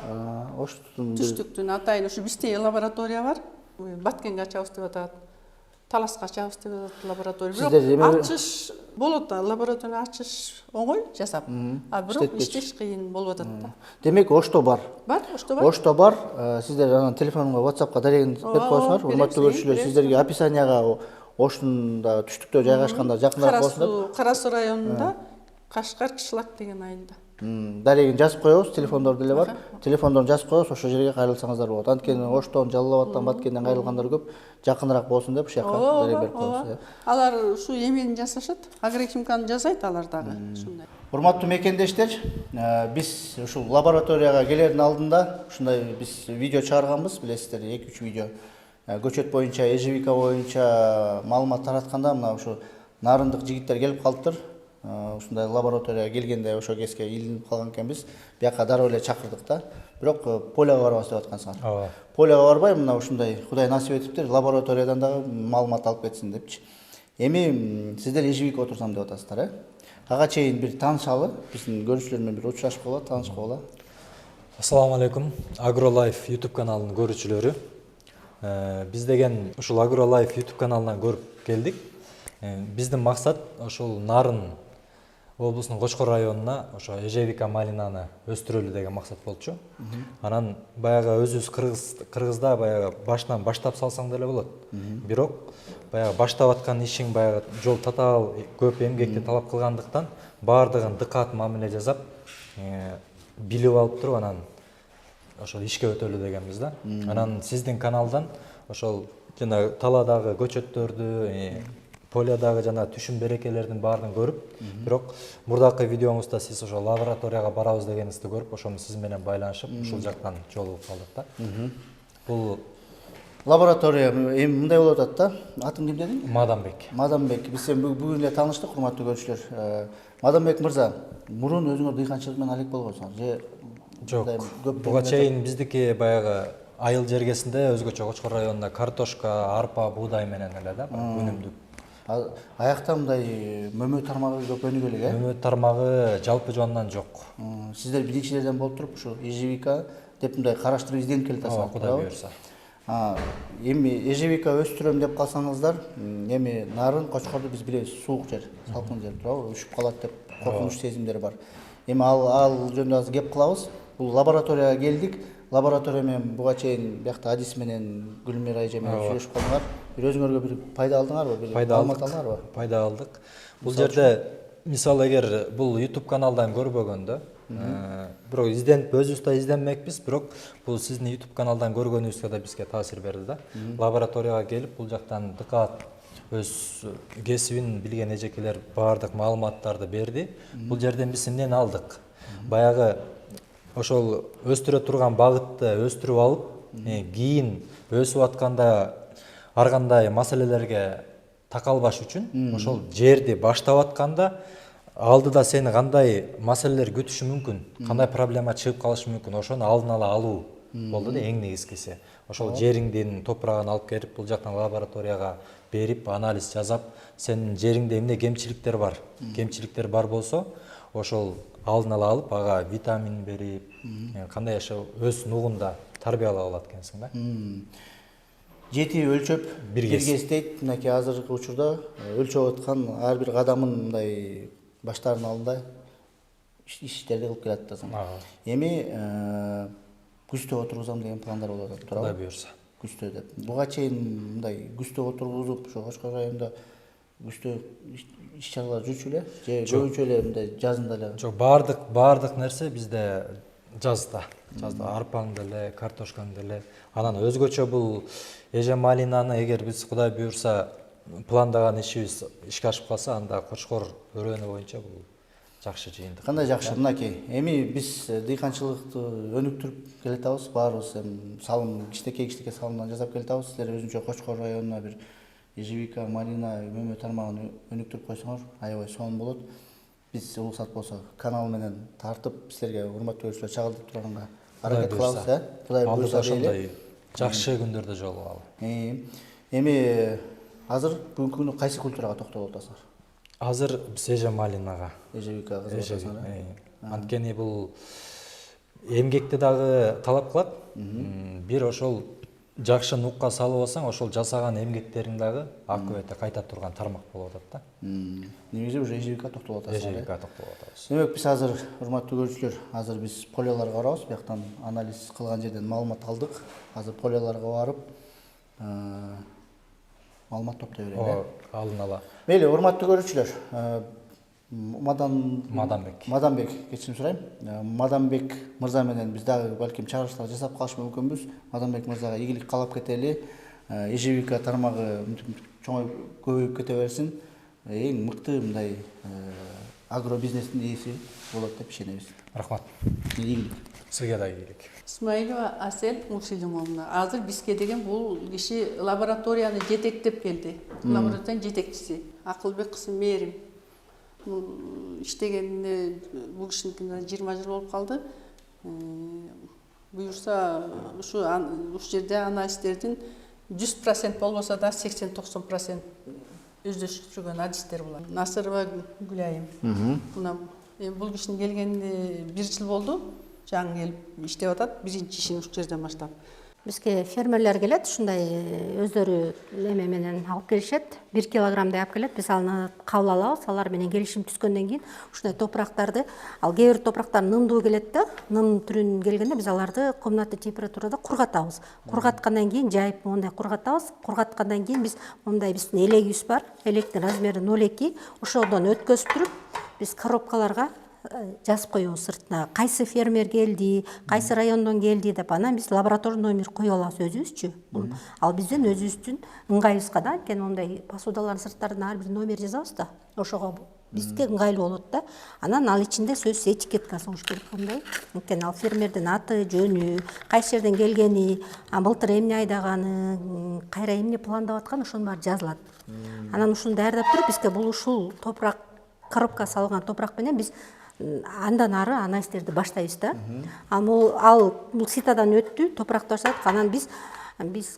A: Оштун
B: Түштүктүн атайын ошо бизде лаборатория бар. Баткенге ачабыз деп атат. Таласка ачабыз деп атат лаборатория. Бирок ачыш болот да, лаборатория ачыш оңой жасап. Бирок иштеш кыйын болуп атат да.
A: Демек Ошто бар.
B: Бар, Ошто бар.
A: Ошто бар. Сиздер анан телефонумга WhatsAppка дарегин берип коесуңар. Урматтуу көрүүчүлөр, сиздерге описанияга Оштун да түштүктө жайгашкандар жакыныраак болсун деп.
B: Кара Суу районунда Кашкар Кышлак деген айылда.
A: Дарегин жазып коебуз, телефондор деле бар. Телефондорун жазып коебуз, ошол жерге кайрылсаңыздар болот. Анткени Оштон, Жалал Абадтан, Баткенден кайрылгандар көп, жакыныраак болсун деп ушул жака дарек берип коебуз.
B: Алар ушу эмени жасашат, агрохимиканы жасайт алар дагы ушундай.
A: Урматтуу мекендештер, биз ушул лабораторияга келердин алдында ушундай биз видео чыгарганбыз, билесиздер, 2-3 видео. Көчөт боюнча, ежевика боюнча маалымат таратканда мына ушу нарындык жигиттер келип калыптыр. Ушундай лабораторияга келгенде ошо кезге илинип калган экенбиз. Бияка дароо эле чакырдык да. Бирок поляга барабыз деп аткансыңар.
C: Ооба.
A: Поляга барбай, мына ушундай Кудай насип этиптир, лабораториядан дагы маалымат алып кетсин депчи. Эми сиздер ежевика отурсам деп атасыздар, Ага чейин бир таанышалы, биздин көрүүчүлөр менен бир учурашып калалы, таанышып калалы.
C: Ассаламу алейкум. AgroLife YouTube каналынын көрүүчүлөрү. Биз деген ушул AgroLife YouTube каналынан көрүп келдик. Биздин максат ошол Нарын облусунун Кочкор районуна ошо ежевика малинаны өстүрөлү деген максат болчу. Анан баягы өзүбүз Кыргызда баягы башынан баштап салсаң деле болот. Бирок баягы баштап аткан ишиң баягы жол татаал көп эмгекти талап кылгандыктан баардыгын дыкаат мамиле жасап, билип алып туруп анан ошол ишке өтөлү дегенбиз да. Анан сиздин каналдан ошол жана таладагы көчөттөрдү, полядагы жана түшүм берекелердин баарын көрүп, бирок мурдакы видеоңузда сиз ошо лабораторияга барабыз дегенинизди көрүп, ошону сиз менен байланышып, ушул жактан жолугуп калдык да. Бул
A: лаборатория эми мындай болуп атат да. Атың ким дедиң?
C: Мадамбек.
A: Мадамбек. Биз бүгүн эле тааныштык, урматтуу көрүүчүлөр. Мадамбек мырза, мурун өзүңөр дыйканчылык менен алек болгонсуңар же?
C: Жок. Буга чейин биздики баягы айыл жергесинде өзгөчө Кочкор районунда картошка, арпа, буудай менен эле да, өнүмдүк.
A: Аякта мындай мөмө тармагы көп өнүгө элек,
C: Мөмө тармагы жалпы жонунан жок.
A: Сиздер биринчилерден болуп туруп ушу ежевика деп мындай караштырып изденип келатасыздар.
C: Кудай буйрса.
A: Эми ежевика өстүрөм деп калсаңыздар, эми Нарын, Кочкорду биз билебиз, суук жер, салкын жер, туурабы? Үшүп калат деп коркунуч сезимдери бар. Эми ал жөнүндө азыр кеп кылабыз. Бул лабораторияга келдик. Лаборатория менен буга чейин биякта Адис менен Гүлмира айже менен сүйлөшүп калдыңар. Бир өзүңөргө бир пайда алдыңарбы? Бир маалымат алдыңарбы?
C: Пайда алдык. Бул жерде мисалы эгер бул YouTube каналдан көрбөгөндө, бирок изденип өзүбүз да изденмекпиз, бирок бул сиздин YouTube каналдан көргөнүбүзгө да бизге таасир берди да. Лабораторияга келип бул жактан дыкаат өз кесибин билген эжекелер баардык маалыматтарды берди. Бул жерден биз эмнени алдык? Баягы ошол өстүрө турган багытты өстүрүп алып, кийин өсүп атканда ар кандай маселелерге такалбаш үчүн ошол жерди баштап атканда алдыда сени кандай маселелер күтүшү мүмкүн, кандай проблема чыгып калышы мүмкүн, ошону алдын ала алуу болду да эң негизгиси. Ошол жериңдин топурагын алып келип бул жактан лабораторияга берип, анализ жасап, сенин жериңде эмне кемчиликтер бар? Кемчиликтер бар болсо, ошол алдын ала алып, ага витамин берип, кандай ошо өз нугунда тарбиялап алат экенсиң да.
A: Жети өлчөп биргестейт. Мынакей азыркы учурда өлчөп аткан ар бир кадамын мындай баштарынын алдында иштерди кылып келе атасың. Эми күздө отургузам деген пландар болуп атат, туурабы?
C: Кудай буюрса.
A: Күздө деп. Буга чейин мындай күздө отургузуп, ошо Кочкор районунда күздө иш чаралар жүрчү эле, же көбүнчө эле мындай жазында эле?
C: Жок, баардык нерсе бизде жазда. Арпаң деле, картошкаң деле. Анан өзгөчө бул эже малинаны эгер биз Кудай буюрса пландаган ишибиз ишке ашып калса, анда Кочкор өрөөнү боюнча бул жакшы жыйынтык.
A: Кандай жакшы, мынакей. Эми биз дыйканчылыкты өнүктүрүп келатабыз, баарыбыз салым кичинекей салымдан жасап келатабыз. Силер өзүнчө Кочкор районуна бир ежевика, малина, мөмө тармагын өнүктүрүп койсоңор, аябай сонун болот. Биз уруксат болсо канал менен тартып, силерге урматтуу көрүүчүлөр чагылдырып турганга аракет кылабыз, Кудай буюрса
C: ошондой жакшы күндөрдө жолугалы.
A: Эми азыр бүгүнкү күнү кайсы культурага токтолуп атасыңар?
C: Азыр биз эже малинага.
A: Ежевикага кызыгып атасыңар.
C: Анткени бул эмгекти дагы талап кылат. Бир ошол жакшы нукка салып алсаң, ошол жасаган эмгектериң дагы акыбетте кайта турган тармак болуп атат да.
A: Негизи уже ежевика токтолуп атасыңар.
C: Ежевика токтолуп атабыз.
A: Демек биз азыр урматтуу көрүүчүлөр, азыр биз поляларга барабыз. Бияктан анализ кылган жерден маалымат алдык. Азыр поляларга барып маалымат топтой берели.
C: Алдын ала.
A: Мейли, урматтуу көрүүчүлөр, Маданбек кечирим сурайм. Маданбек мырза менен биз дагы балким чыгарыштар жасап калышы мүмкүнбүз. Маданбек мырзага ийгилик каалап кетели. Ежевика тармагы чоңоюп көбөйүп кете берсин. Эң мыкты мындай агробизнестин ээси болот деп ишенебиз.
C: Рахмат.
A: Ийгилик.
C: Сизге да ийгилик.
B: Исмаилова Асел Мурсилимовна. Азыр бизге деген бул киши лабораторияны жетектеп келди. Лабораториянын жетекчиси. Акылбек кызы Мээрим. Иштегенине бул кишиникине 20 жыл болуп калды. Буюрса ушу жерде анализдердин 100% болбосо да 80-90% өздөштүргөн адистер булар. Насырова Гүлайым. Бул кишинин келгенине 1 жыл болду. Жаңы келип иштеп атат. Биринчи ишин ушул жерден баштап.
D: Бизге фермерлер келет, ушундай өздөрү эме менен алып келишет. 1 килограммдай алып келет. Биз аны кабыл алабыз. Алар менен келишим түзгөндөн кийин ушундай топурактарды, ал кээ бир топурактар нымдуу келет да, ным түрүн келгенде биз аларды комната температурада кургатабыз. Кургаткандан кийин жайып мондай кургатабыз. Кургаткандан кийин биз мондай биздин элегибиз бар. Электин размери 0,2. Ошодон өткөзүп биз коробкаларга жазып коебуз сыртына. Кайсы фермер келди, кайсы райондон келди деп, анан биз лабораторный номер коюп алабыз өзүбүзчү. Ал биздин өзүбүздүн ыңгайыбызга да, анткени мондай посудалардын сырттарына ар бир номер жазабыз да. Ошого бизге ыңгайлуу болот да. Анан ал ичинде сөзсүз этикетка сунуш керек мындай. Анткени ал фермердин аты, жөнү, кайсы жерден келгени, былтыр эмне айдаганы, кайра эмне пландап атканы, ошонун баары жазылат. Анан ушуну даярдап туруп бизге бул ушул топурак, коробка салган топурак менен биз андан ары анализдерди баштайбыз да. Ал бул ситадан өттү, топуракты баштадык. Анан биз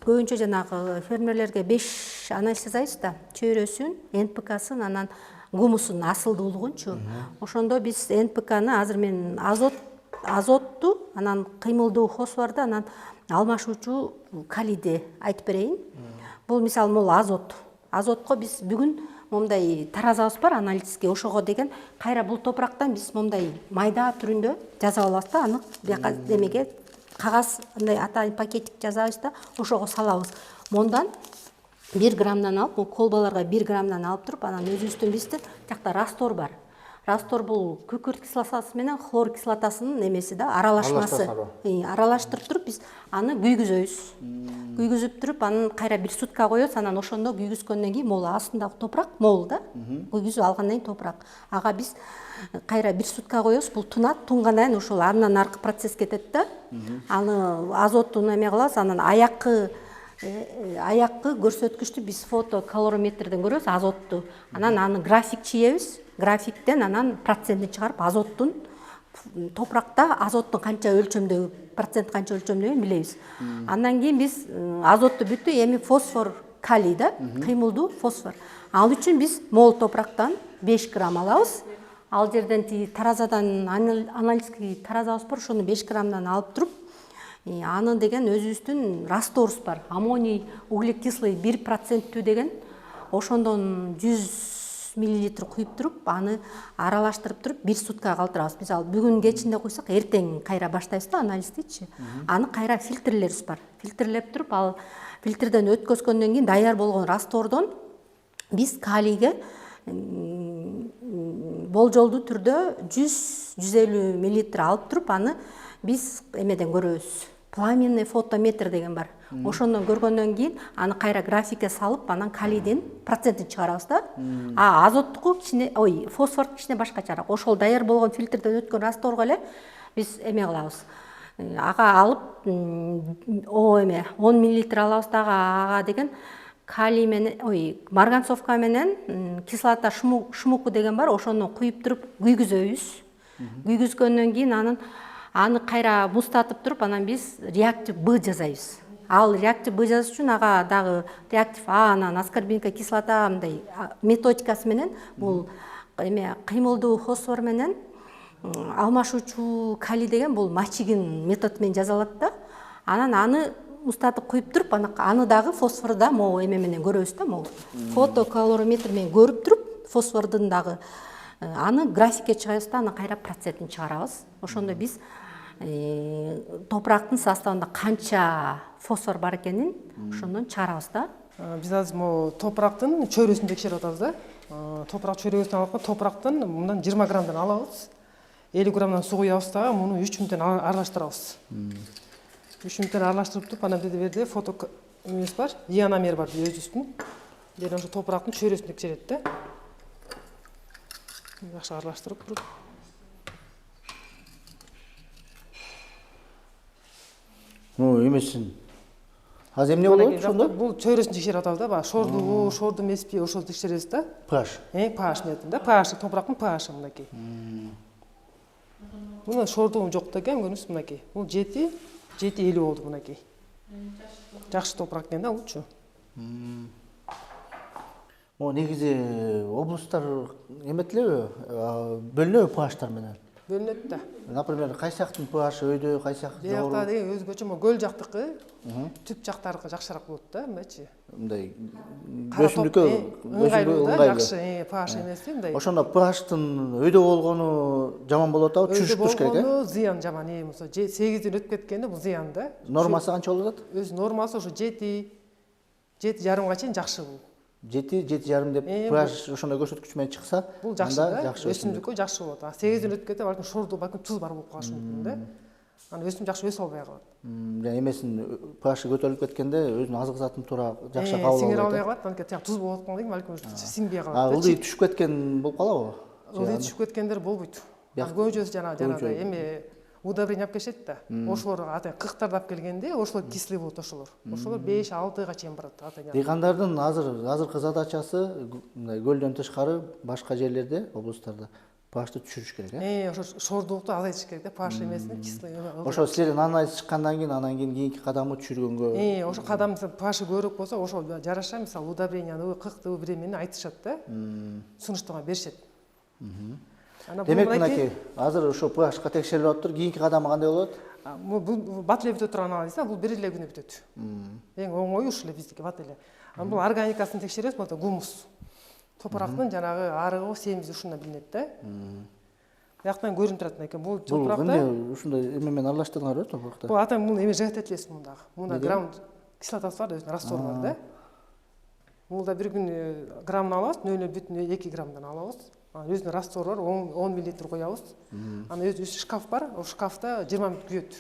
D: көбүнчө жанагы фермерлерге 5 анализ жасайбыз да. Чөйрөсүн, НПК-сын, анан гумусун, асылдуулугунчу. Ошондо биз НПК-ны азыр мен азотту, анан кыймылдуу фосфорду, анан алмашуучу калийди айтып берейин. Бул мисалы азот. Азотко биз бүгүн момундай таразабыз бар аналитический, ошого деген кайра бул топурактан биз момундай майда түрүндө жазап алабыз да, аны бияка демеге кагаз андай атайын пакетик жасабыз да, ошого салабыз. Мондан 1 граммдан алып, бул колбаларга 1 граммдан алып туруп, анан өзүбүздүн биздин жакта раствор бар. Раствор бул күкүрт кислотасы менен хлор кислотасынын немеси да, аралашмасы. Аралаштырып туруп биз аны күйгүзөбүз. Күйгүзүп туруп, анын кайра 1 сутка коебуз, анан ошондо күйгүзгөндөн кийин могул астындагы топурак могул да. Күйгүзүп алгандан кийин топурак. Ага биз кайра 1 сутка коебуз, бул тунат, туңгандан кийин ошол андан аркы процесс кетет да. Аны азоттун эме кылабыз, анан аяккы көрсөткүчтү биз фотокалориметрден көрөбүз, азотту. Анан аны график чийебиз. Графиктен анан процентин чыгарып, азоттун топуракта азоттун канча өлчөмдөгү, процент канча өлчөмдөгүн билебиз. Андан кийин биз азотту бүттү, эми фосфор, калий да, кыймылдуу фосфор. Ал үчүн биз мол топурактан 5 грамм алабыз. Ал жерден таразадан аналитический таразабыз бар, ошону 5 граммдан алып туруп, аны деген өзүбүздүн растворубуз бар. Аммоний углекислый 1% деген, ошондон 100 миллилитр куюп туруп, аны аралаштырып туруп 1 сутка калтырабыз. Биз ал бүгүн кечинде куйсак, эртең кайра баштайбыз да анализдичи. Аны кайра фильтрлерибиз бар. Фильтрлеп туруп, ал фильтрден өткөзгөндөн кийин даяр болгон раствордон биз калийге болжолдуу түрдө 100-150 миллилитр алып туруп, аны биз эмеден көрөбүз. Пламенный фотометр деген бар. Ошондон көргөндөн кийин аны кайра графикке салып, анан калийдин процентин чыгарабыз да. Азоттуку кичине, фосфор кичине башкачараак. Ошол даяр болгон фильтрден өткөн растворго эле биз эме кылабыз. Ага алып, 10 миллилитр алабыз дагы, ага деген калий менен, марганцовка менен кислота шмуку деген бар, ошону куюп туруп күйгүзөбүз. Күйгүзгөндөн кийин аны кайра муздатып туруп, анан биз реактив Б жасайбыз. Ал реактив Б жазыш үчүн ага дагы реактив А, анан аскорбиновая кислота мындай методикасы менен, бул эме кыймылдуу фосфор менен алмашуучу калий деген бул мачигин метод менен жазалат да. Анан аны муздатып куюп туруп, аны дагы фосфорду да могу эме менен көрөбүз да, могу фотокалориметр менен көрүп туруп, фосфордун дагы аны графикке чыгабыз да, аны кайра процентин чыгарабыз. Ошондо биз топурактын составында канча фосфор бар экенин ошондон чыгарабыз да.
E: Биз азыр могу топурактын чөйрөсүн текшерип атабыз да. Топурак чөйрөсүн алып, топурактын мындан 20 граммдан алабыз. 50 граммдан суу куябыз дагы, муну 3 мүнөттөн аралаштырабыз. 3 мүнөттөн аралаштырып туруп, анан берде фото эмес бар, иономер бар өзүбүздүн. Ден ошо топурактын чөйрөсүн текшерет да. Жакшы аралаштырып туруп.
A: Эмесин. Азыр эмне болот ошондо?
E: Бул чөйрөсүн текшерип атабыз да, баягы шордубу, шорду эмеспи, ошону текшеребиз да.
A: pH.
E: pH методун да, pH, топурактын pH мынакей. Мына шордугу жок деген көрүнүш мынакей. Бул 7-50 болду мынакей. Жакшы топурак экен да, булчу.
A: Негизи облустар эметилеби, бөлүнөбү pH'тар менен?
E: Бөлүнөт да.
A: Например, кайсактын pH өйдө, кайсак жогору?
E: Биякта деген өзгөчө, көл жактыкы, түп жактарыкы жакшыраак болот да, эмечи.
A: Мындай өсүмдүккө
E: ыңгайлуу, жакшы pH эмеси мындай.
A: Ошондо pH'тын өйдө болгону жаман болот атабы, түшүп туруш керек,
E: болгону зыян жаман, болсо 8ден өтүп кеткенде бул зыян да.
A: Нормасы канча болот атат?
E: Өз нормасы ошо 7,5 чейин жакшы бул.
A: 7,5 деп pH ошондой көрсөткүч менен чыкса,
E: бул жакшы да, өсүмдүккө жакшы болот. 8ден өтүп кетсе, балким шорду, балким туз бар болуп калышы мүмкүн да. Аны өсүм жакшы өсө албай калат.
A: Эмесин pH көтөрүлүп кеткенде өзүнүн азык затын туура жакшы кабыл
E: сиңире
A: албай
E: албай калат, анткени туз болуп аткандан кийин балким сиңбей калат.
A: Ылдый түшүп кеткен болуп калабы?
E: Ылдый түшүп кеткендер болбойт. Көбүнчөсү жанагы эми удобрение алып келишет да. Ошолор атайын кыктарды алып келгенде, ошолор кислый болот ошолор. Ошолор 5-6га чейин барат атайын.
A: Дыйкандардын азыркы задачасы мындай көлдөн тышкары башка жерлерде, облустарда pH'ты түшүрүш керек,
E: ошо шордуулукту азайтыш керек да, pH эмесин кислый.
A: Ошо силердин анализ чыккандан кийин, анан кийинки кадамы түшүргөнгө.
E: Ошо кадам pH көбүрөөк болсо, ошо жараша мисалы удобренияны, кыкты биремени айтышат да. Сунуштама беришет.
A: Демек мынакей, азыр ошо pH'ка текшерилип атыптыр, кийинки кадамы кандай болот?
E: Бул бат эле бүтө турган анализ, бул бир эле күнү бүтөт. Эң оңою ушул эле биздики бат эле. Бул органикасын текшеребиз, бул гумус. топырактын жанагы арыгы семизи ушундан билинет да. Бияктан көрүнүп турат экен. Бул
A: Бул
E: топуракта
A: эмне ушундай эме менен аралаштырдыңарбы топуракта?
E: бул атам муну эме жыгат этилесиз мундагы. Мунда грамм кислотасы бар, өзүнүн раствору бар да. Мулда бир күн граммын алабыз, 0,2 граммдан алабыз. Өзүнүн раствору бар, 10 мл коябыз. Аны өзү шкаф бар, ошол шкафта 20 мүнөт күйөт.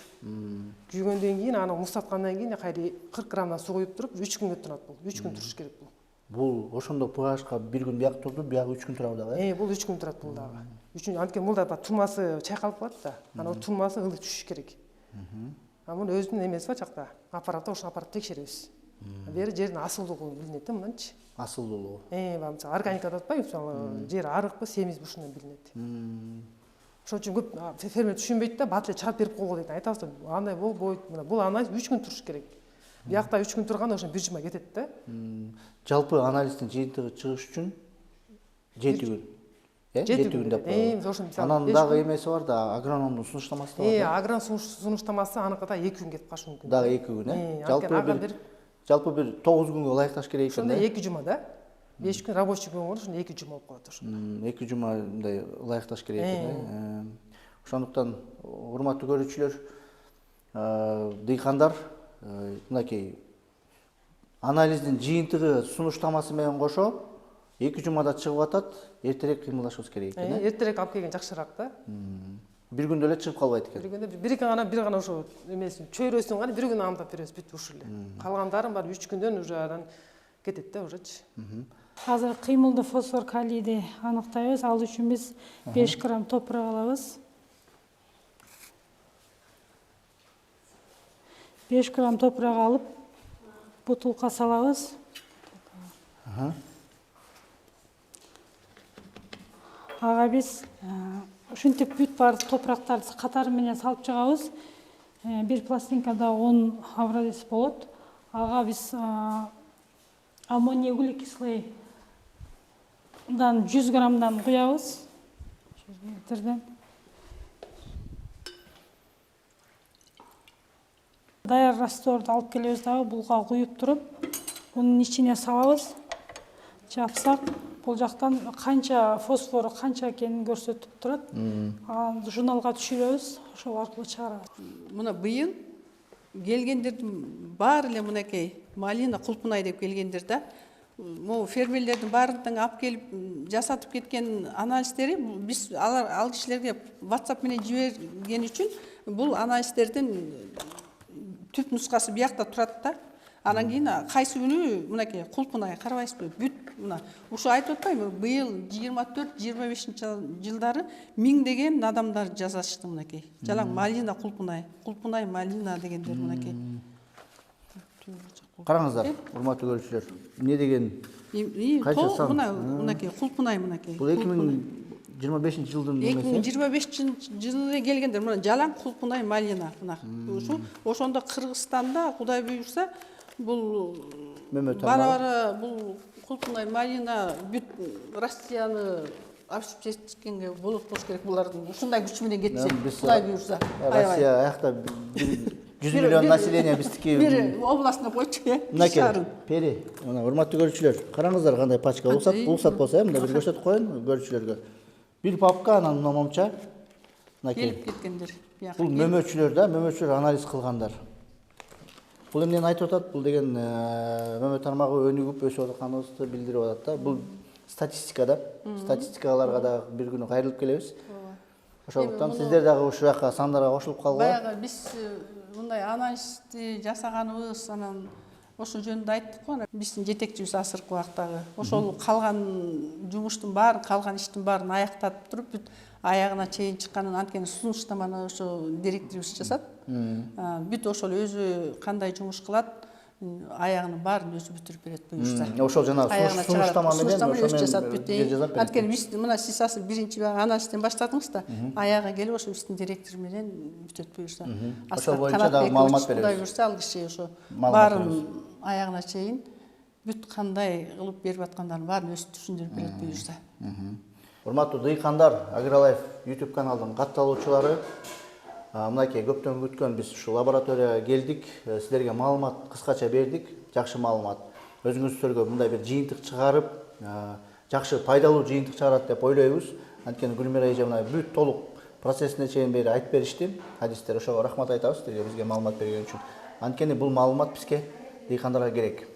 E: Күйгөндөн кийин аны муздаткандан кийин кайра 40 граммдан суу куюп туруп 3 күнгө турат бул. 3 күн туруш керек бул.
A: Бул ошондо pH'ка бир күн бияк турду, бияк 3 күн турабы дагы?
E: Бул 3 күн турат бул дагы. Үчүн анткени мулда тумасы чайкалып калат да. Ана тумасы ылдый түшүш керек. Муну өзүнүн эмеси бар жакта. Аппараты, ошол аппаратты текшеребиз. Бери жердин асылдуулугу билинет да мынанчы.
A: Асылдуулугу.
E: Мисалы органикада атпайбы, мисалы жер арыкпы, семизби ушундан билинет. Ошон үчүн көп фермер түшүнбөйт да, бат эле чыгап берип койго дейт. Айтабыз, андай болбойт. Мына бул анализ 3 күн туруш керек. Биякта 3 күн турганда ошо бир жума кетет да.
A: Жалпы анализдин жыйынтыгы чыгыш үчүн 7 күн. 7 күн деп коебуз. Анан дагы эмеси бар да, агрономдун сунуштамасы да бар.
E: Агроном сунуштамасы аныкы да 2 күн кетип калышы мүмкүн.
A: Дагы 2 күн, жалпы бир 9 күнгө ылайыкташ керек экен.
E: Ошондо 2 жума да. 5 күн рабочий күн болот, ошондо 2 жума болуп калат ошондо.
A: 2 жума мындай ылайыкташ керек экен. Ошондуктан урматтуу көрүүчүлөр, дыйкандар мынакей анализдин жыйынтыгы сунуштамасы менен кошо 2 жумада чыгып атат, эртерээк кыймылдашыбыз керек экен.
E: Эртерээк алып келген жакшыраак да.
A: Бир күндө эле чыгып калбайт экен.
E: Бир күндө бир гана ошо эмесин чөйрөсүн гана бир күн амдап беребиз, бүт ушул эле. Калгандарын баары 3 күндөн уже анан кетет да ужечи.
F: Азыр кыймылды фосфор калийди аныктайбыз. Ал үчүн биз 5 грамм топурак алабыз. 5 грамм топурак алып, бутулка салабыз. Ага биз ушинтип бүт бар топурактарды катары менен салып чыгабыз. Бир пластинкада 10 авродис болот. Ага биз аммоний углекислый 100 граммдан куябыз. Литрден. Даяр растворду алып келебиз дагы булга куюп туруп, мунун ичине салабыз. Жапсак, бул жактан канча фосфору канча экенин көрсөтүп турат. Аны журналга түшүрөбүз, ошол аркылуу чыгарабыз.
B: Мына быйыл келгендердин баары эле мынакей малина кулпунай деп келгендер да. Могу фермерлердин баардыгын алып келип жасатып кеткен анализдери биз ал кишилерге WhatsApp менен жиберген үчүн бул анализдердин түп нускасы биякта турат да. Анан кийин кайсы күнү мынакей кулпунай карабайсызбы? Бүт мына ушу айтып атпаймынбы? Быйыл 24-25 жылдары миңдеген адамдар жасашты мынакей. Жалаң малина кулпунай малина дегендер мынакей.
A: Караңыздар, урматтуу көрүүчүлөр. Эмне деген кайча сан?
B: Мынакей кулпунай мынакей.
A: Бул 2025 жылдын эмеси.
B: 2025 жылы келгендер мына жалаң кулпунай малина мына. Ошондо Кыргызстанда Кудай буйрса бул бара-бара бул кулпунай малина бүт Россияны ашып жеткенге болот болуш керек булардын. Ушундай күч менен кетсе, Кудай буйрса.
A: Россия аякта 100 миллион население биздики.
B: Бир областына койчу,
A: Мынакей, пери. Мына урматтуу көрүүчүлөр, караңыздар кандай пачка улсат болсо, мында бир көрсөтүп коеюн көрүүчүлөргө. Бир папка, анан мына момча. Мынакей.
B: Келип кеткендер.
A: Бул мөмөчүлөр да, мөмөчүлөр анализ кылгандар. Бул эмнени айтып атат? Бул деген мөмө тармагы өнүгүп өсүп атканыбызды билдирип атат да. Бул статистика да. Статистикаларга да бир күнү кайрылып келебиз. Ошондуктан сиздер дагы ушул жака сандарга кошулуп калгыла.
B: Баягы биз мындай анализди жасаганыбыз, анан ошол жөнүндө айттык го. Биздин жетекчибиз азыркы убактагы ошол калган жумуштун баарын, калган иштин баарын аяктатып туруп, бүт аягына чейин чыкканын анткени сунуштаманы ошо директорибиз жасат. Бүт ошол өзү кандай жумуш кылат, аягынын баарын өзү бүтүрүп берет буюрса.
A: Ошол жана сунуштама менен
B: өзү жасап бүт. Анткени биз мына сиз азыр биринчи анализден баштадыңыз да, аягы келип ошо биздин директор менен бүтөт буюрса.
A: Ошол боюнча дагы маалымат беребиз.
B: Кудай буйрса ал киши ошо баарын аягына чейин бүт кандай кылып берип аткандарын баарын өзү түшүндүрүп берет буюрса.
A: Урматтуу дыйкандар, AgriLife YouTube каналдын катталуучулары, мынакей көптөн күткөн биз ушу лабораторияга келдик, силерге маалымат кыскача бердик, жакшы маалымат. Өзүңүздөргө мындай бир жыйынтык чыгарып, жакшы пайдалуу жыйынтык чыгарат деп ойлойбуз. Анткени Гүлмира эже мына бүт толук процессине чейин бери айтып беришти. Хадистер, ошого рахмат айтабыз силерге бизге маалымат берген үчүн. Анткени бул маалымат бизге дыйкандарга керек.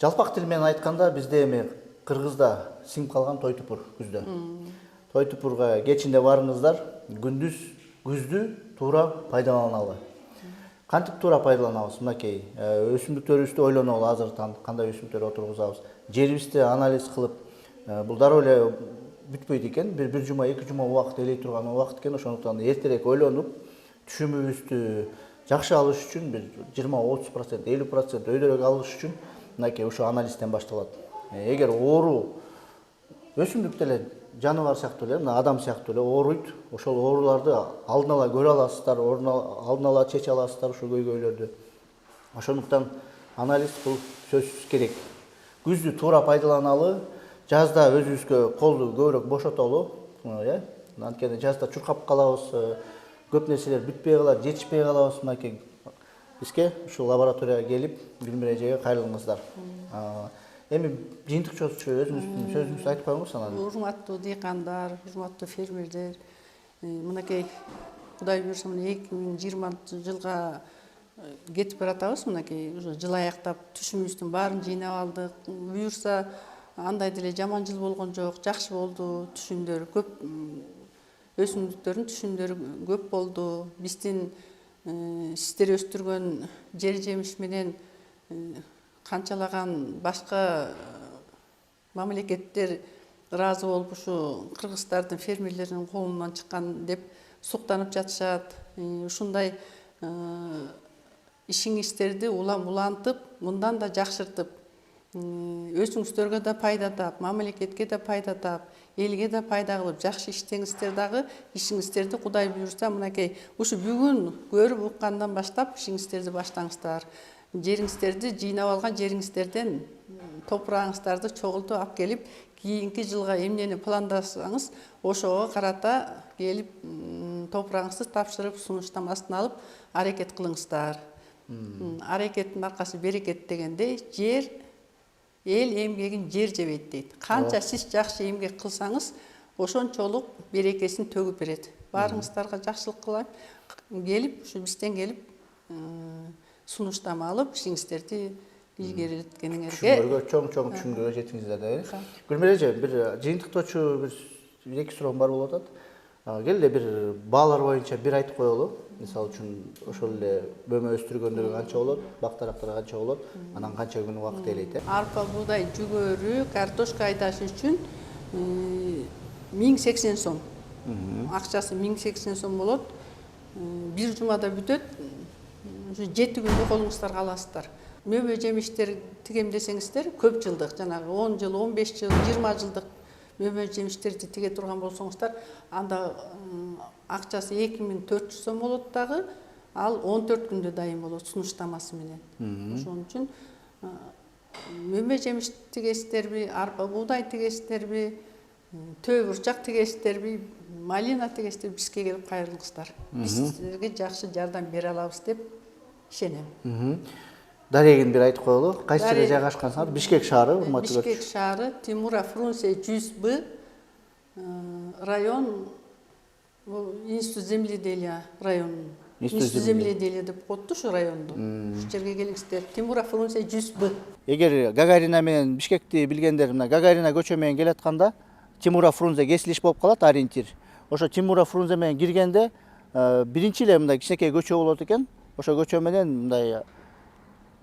A: Жалпак тил менен айтканда бизде эми Кыргызда сиңип калган той тупур күздө. Той тупурга кечинде барыңыздар, күздү туура пайдаланалы. Кантип туура пайдаланабыз? Мынакей өсүмдүктөрүбүздү ойлонолу азыр кандай өсүмдүктөр отургузабыз. Жерибизди анализ кылып, бул дароо эле бүтпөйт экен. Бир жума, 2 жума убакыт элей турган убакыт экен. Ошондуктан эртерээк ойлонуп, түшүмүбүздү жакшы алыш үчүн бир 20-30%, 50% өйдөрөөк алыш үчүн мынакей ошо анализден башталат. Эгер оору өсүмдүк деле жаныбар сыяктуу эле, мына адам сыяктуу эле ооруйт. Ошол ооруларды алдын ала көрө аласыздар, алдын ала чече аласыздар ошол көйгөйлөрдү. Ошондуктан анализ бул сөзсүз керек. Күздү туура пайдаланалы, жазда өзүбүзгө колду көбүрөөк бошотолу, анткени жазда чуркап калабыз, көп нерселер бүтпөй калат, жетишпей калабыз. Мынакей бизге ушул лабораторияга келип, Гүлмира эжеге кайрылыңыздар. Эми жыйынтык чөзчү өзүңүздүн сөзүңүздү айтып коюңуз анан.
B: Урматтуу дыйкандар, урматтуу фермерлер, мынакей Кудай буйрса 2020-жылга кетип баратабыз. Мынакей уже жыл аяктап түшүмүбүздүн баарын жыйнап алдык. Буйрса андай деле жаман жыл болгон жок, жакшы болду. Түшүмдөр көп, өсүмдүктөрдүн түшүмдөрү көп болду. Биздин сиздер өстүргөн жер жемиш менен канчалаган башка мамлекеттер ыраазы болуп ушу кыргыздардын фермерлеринин колунан чыккан деп суктанып жатышат. Ушундай ишиңиздерди улантып, мындан да жакшыртып, өзүңүздөргө да пайда таап, мамлекетке да пайда таап, элге да пайда кылып жакшы иштеңиздер дагы, ишиңиздерди Кудай буйрса мынакей ушу бүгүн көрүп уккандан баштап ишиңиздерди баштаңыздар. Жериңиздерди жыйнап алган жериңиздерден топурагыңыздарды чогултуп алып келип, кийинки жылга эмнени пландасаңыз, ошого карата келип топурагыңызды тапшырып, сунуштамасын алып, аракет кылыңыздар. Аракеттин аркасы берекет дегендей, жер эл эмгегин жер жебейт дейт. Канча сиз жакшы эмгек кылсаңыз, ошончолук берекесин төгүп берет. Баарыңыздарга жакшылык кылайм. Келип, ушу бизден келип сунуштама алып, ишиңиздерди илгерилеткениңерге
A: чоң түшүнгөнгө жетиңиздер да. Гүлмира эже, бир жыйынтыктоочу бир 2 суроом бар болуп атат. Кел эле бир баалар боюнча бир айтып коелу. Мисалы үчүн ошол эле бөмө өстүргөндөргө канча болот, бактарактар канча болот, анан канча күн убакыт элейт.
B: Арпа, буудай, жүгөрү, картошка айдаш үчүн 1080 сом. Акчасы 1080 сом болот. Бир жумада бүтөт. 7 күндө колуңуздарга аласыздар. Мөбө жемиштер тигемдесеңиздер, көп жылдык, жанагы 10 жыл, 15 жыл, 20 жылдык мөбө жемиштерди тиге турган болсоңуздар, анда акчасы 2400 сом болот дагы, ал 14 күндө дайын болот сунуштамасы менен. Ошон үчүн мөбө жемиш тигесиздерби, арпа, буудай тигесиздерби, төө бурчак тигесиздерби, малина тигесиздерби, бизге келип кайрылыңыздар. Биз сиздерге жакшы жардам бере алабыз деп ишенем.
A: Дарегин бир айтып коелу. Кайсы жерде жайгашкансыңар? Бишкек шаары, урматтуу көрүүчү.
B: Бишкек шаары, Тимура Фрунзе 100Б, район Институт земледелия району. Институт земледелия деп коетту ушу районду. Ушу жерге келиңиздер. Тимура Фрунзе 100Б.
A: Эгер Гагарина менен Бишкекти билгендер мына Гагарина көчө менен келатканда Тимура Фрунзе кесилиш болуп калат, ориентир. Ошо Тимура Фрунзе менен киргенде биринчи эле мындай кичинекей көчө болот экен. Ошо көчө менен мындай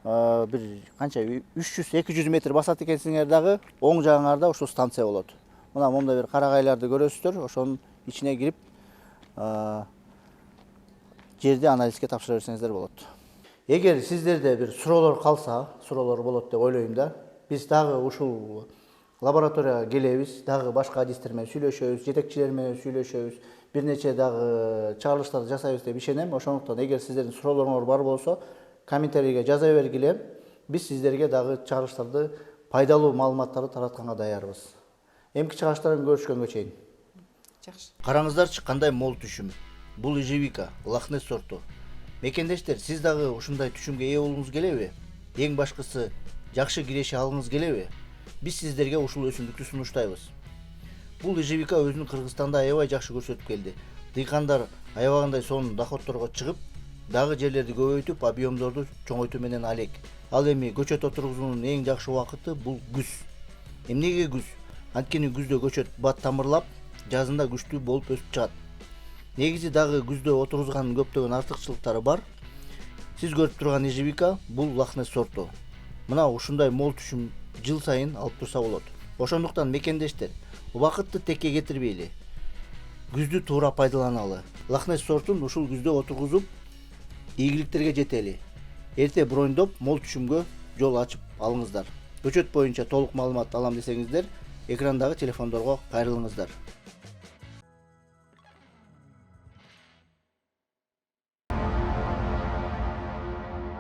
A: бир канча 300-200 метр басат экенсиңер дагы, оң жагыңарда ушул станция болот. Мына монда бир карагайларды көрөсүздөр, ошонун ичине кирип жерди анализге тапшыра берсеңиздер болот. Эгер сиздерде бир суроолор калса, суроолор болот деп ойлойм да. Биз дагы ушул лабораторияга келебиз, дагы башка адистер менен сүйлөшөбүз, жетекчилер менен сүйлөшөбүз, бир нече дагы чыгарылыштарды жасайбыз деп ишенем. Ошондуктан эгер сиздердин суроолоруңар бар болсо, комментарийге жаза бергиле. Биз сиздерге дагы чыгарылыштарды, пайдалуу маалыматтарды таратканга даярбыз. Эмки чыгарылыштарын көрүшкөнгө чейин.
B: Жакшы.
A: Караңыздарчы кандай мол түшүм. Бул ежевика, лохнес сорту. Мекендештер, сиз дагы ушундай түшүмгө ээ болуңуз келеби? Эң башкысы, жакшы киреше алгыңыз келеби? биз сиздерге ушул өсүмдүктү сунуштайбыз. Бул ежевика өзүн Кыргызстанда аябай жакшы көрсөтүп келди. Дыйкандар аябагандай сонун доходторго чыгып, дагы жерлерди көбөйтүп, объемдорду чоңойтуу менен алек. Ал эми көчөт отургузуунун эң жакшы убакыты бул күз. Эмнеге күз? Анткени күздө көчөт бат тамырлап, жазында күчтүү болуп өсүп чыгат. Негизи дагы күздө отургузганын көптөгөн артыкчылыктары бар. Сиз көрүп турган ежевика бул Лохнесс сорту. Мына ушундай мол түшүм жыл сайын алып турса болот. Ошондуктан мекендештер, убакытты текке кетирбейли. Күздү туура пайдаланалы. Лохнесс сортун ушул күздө отургузуп, ийгиликтерге жетели. Эрте брондоп, мол түшүмгө жол ачып алыңыздар. Көчөт боюнча толук маалымат алам десеңиздер, экрандагы телефондорго кайрылыңыздар.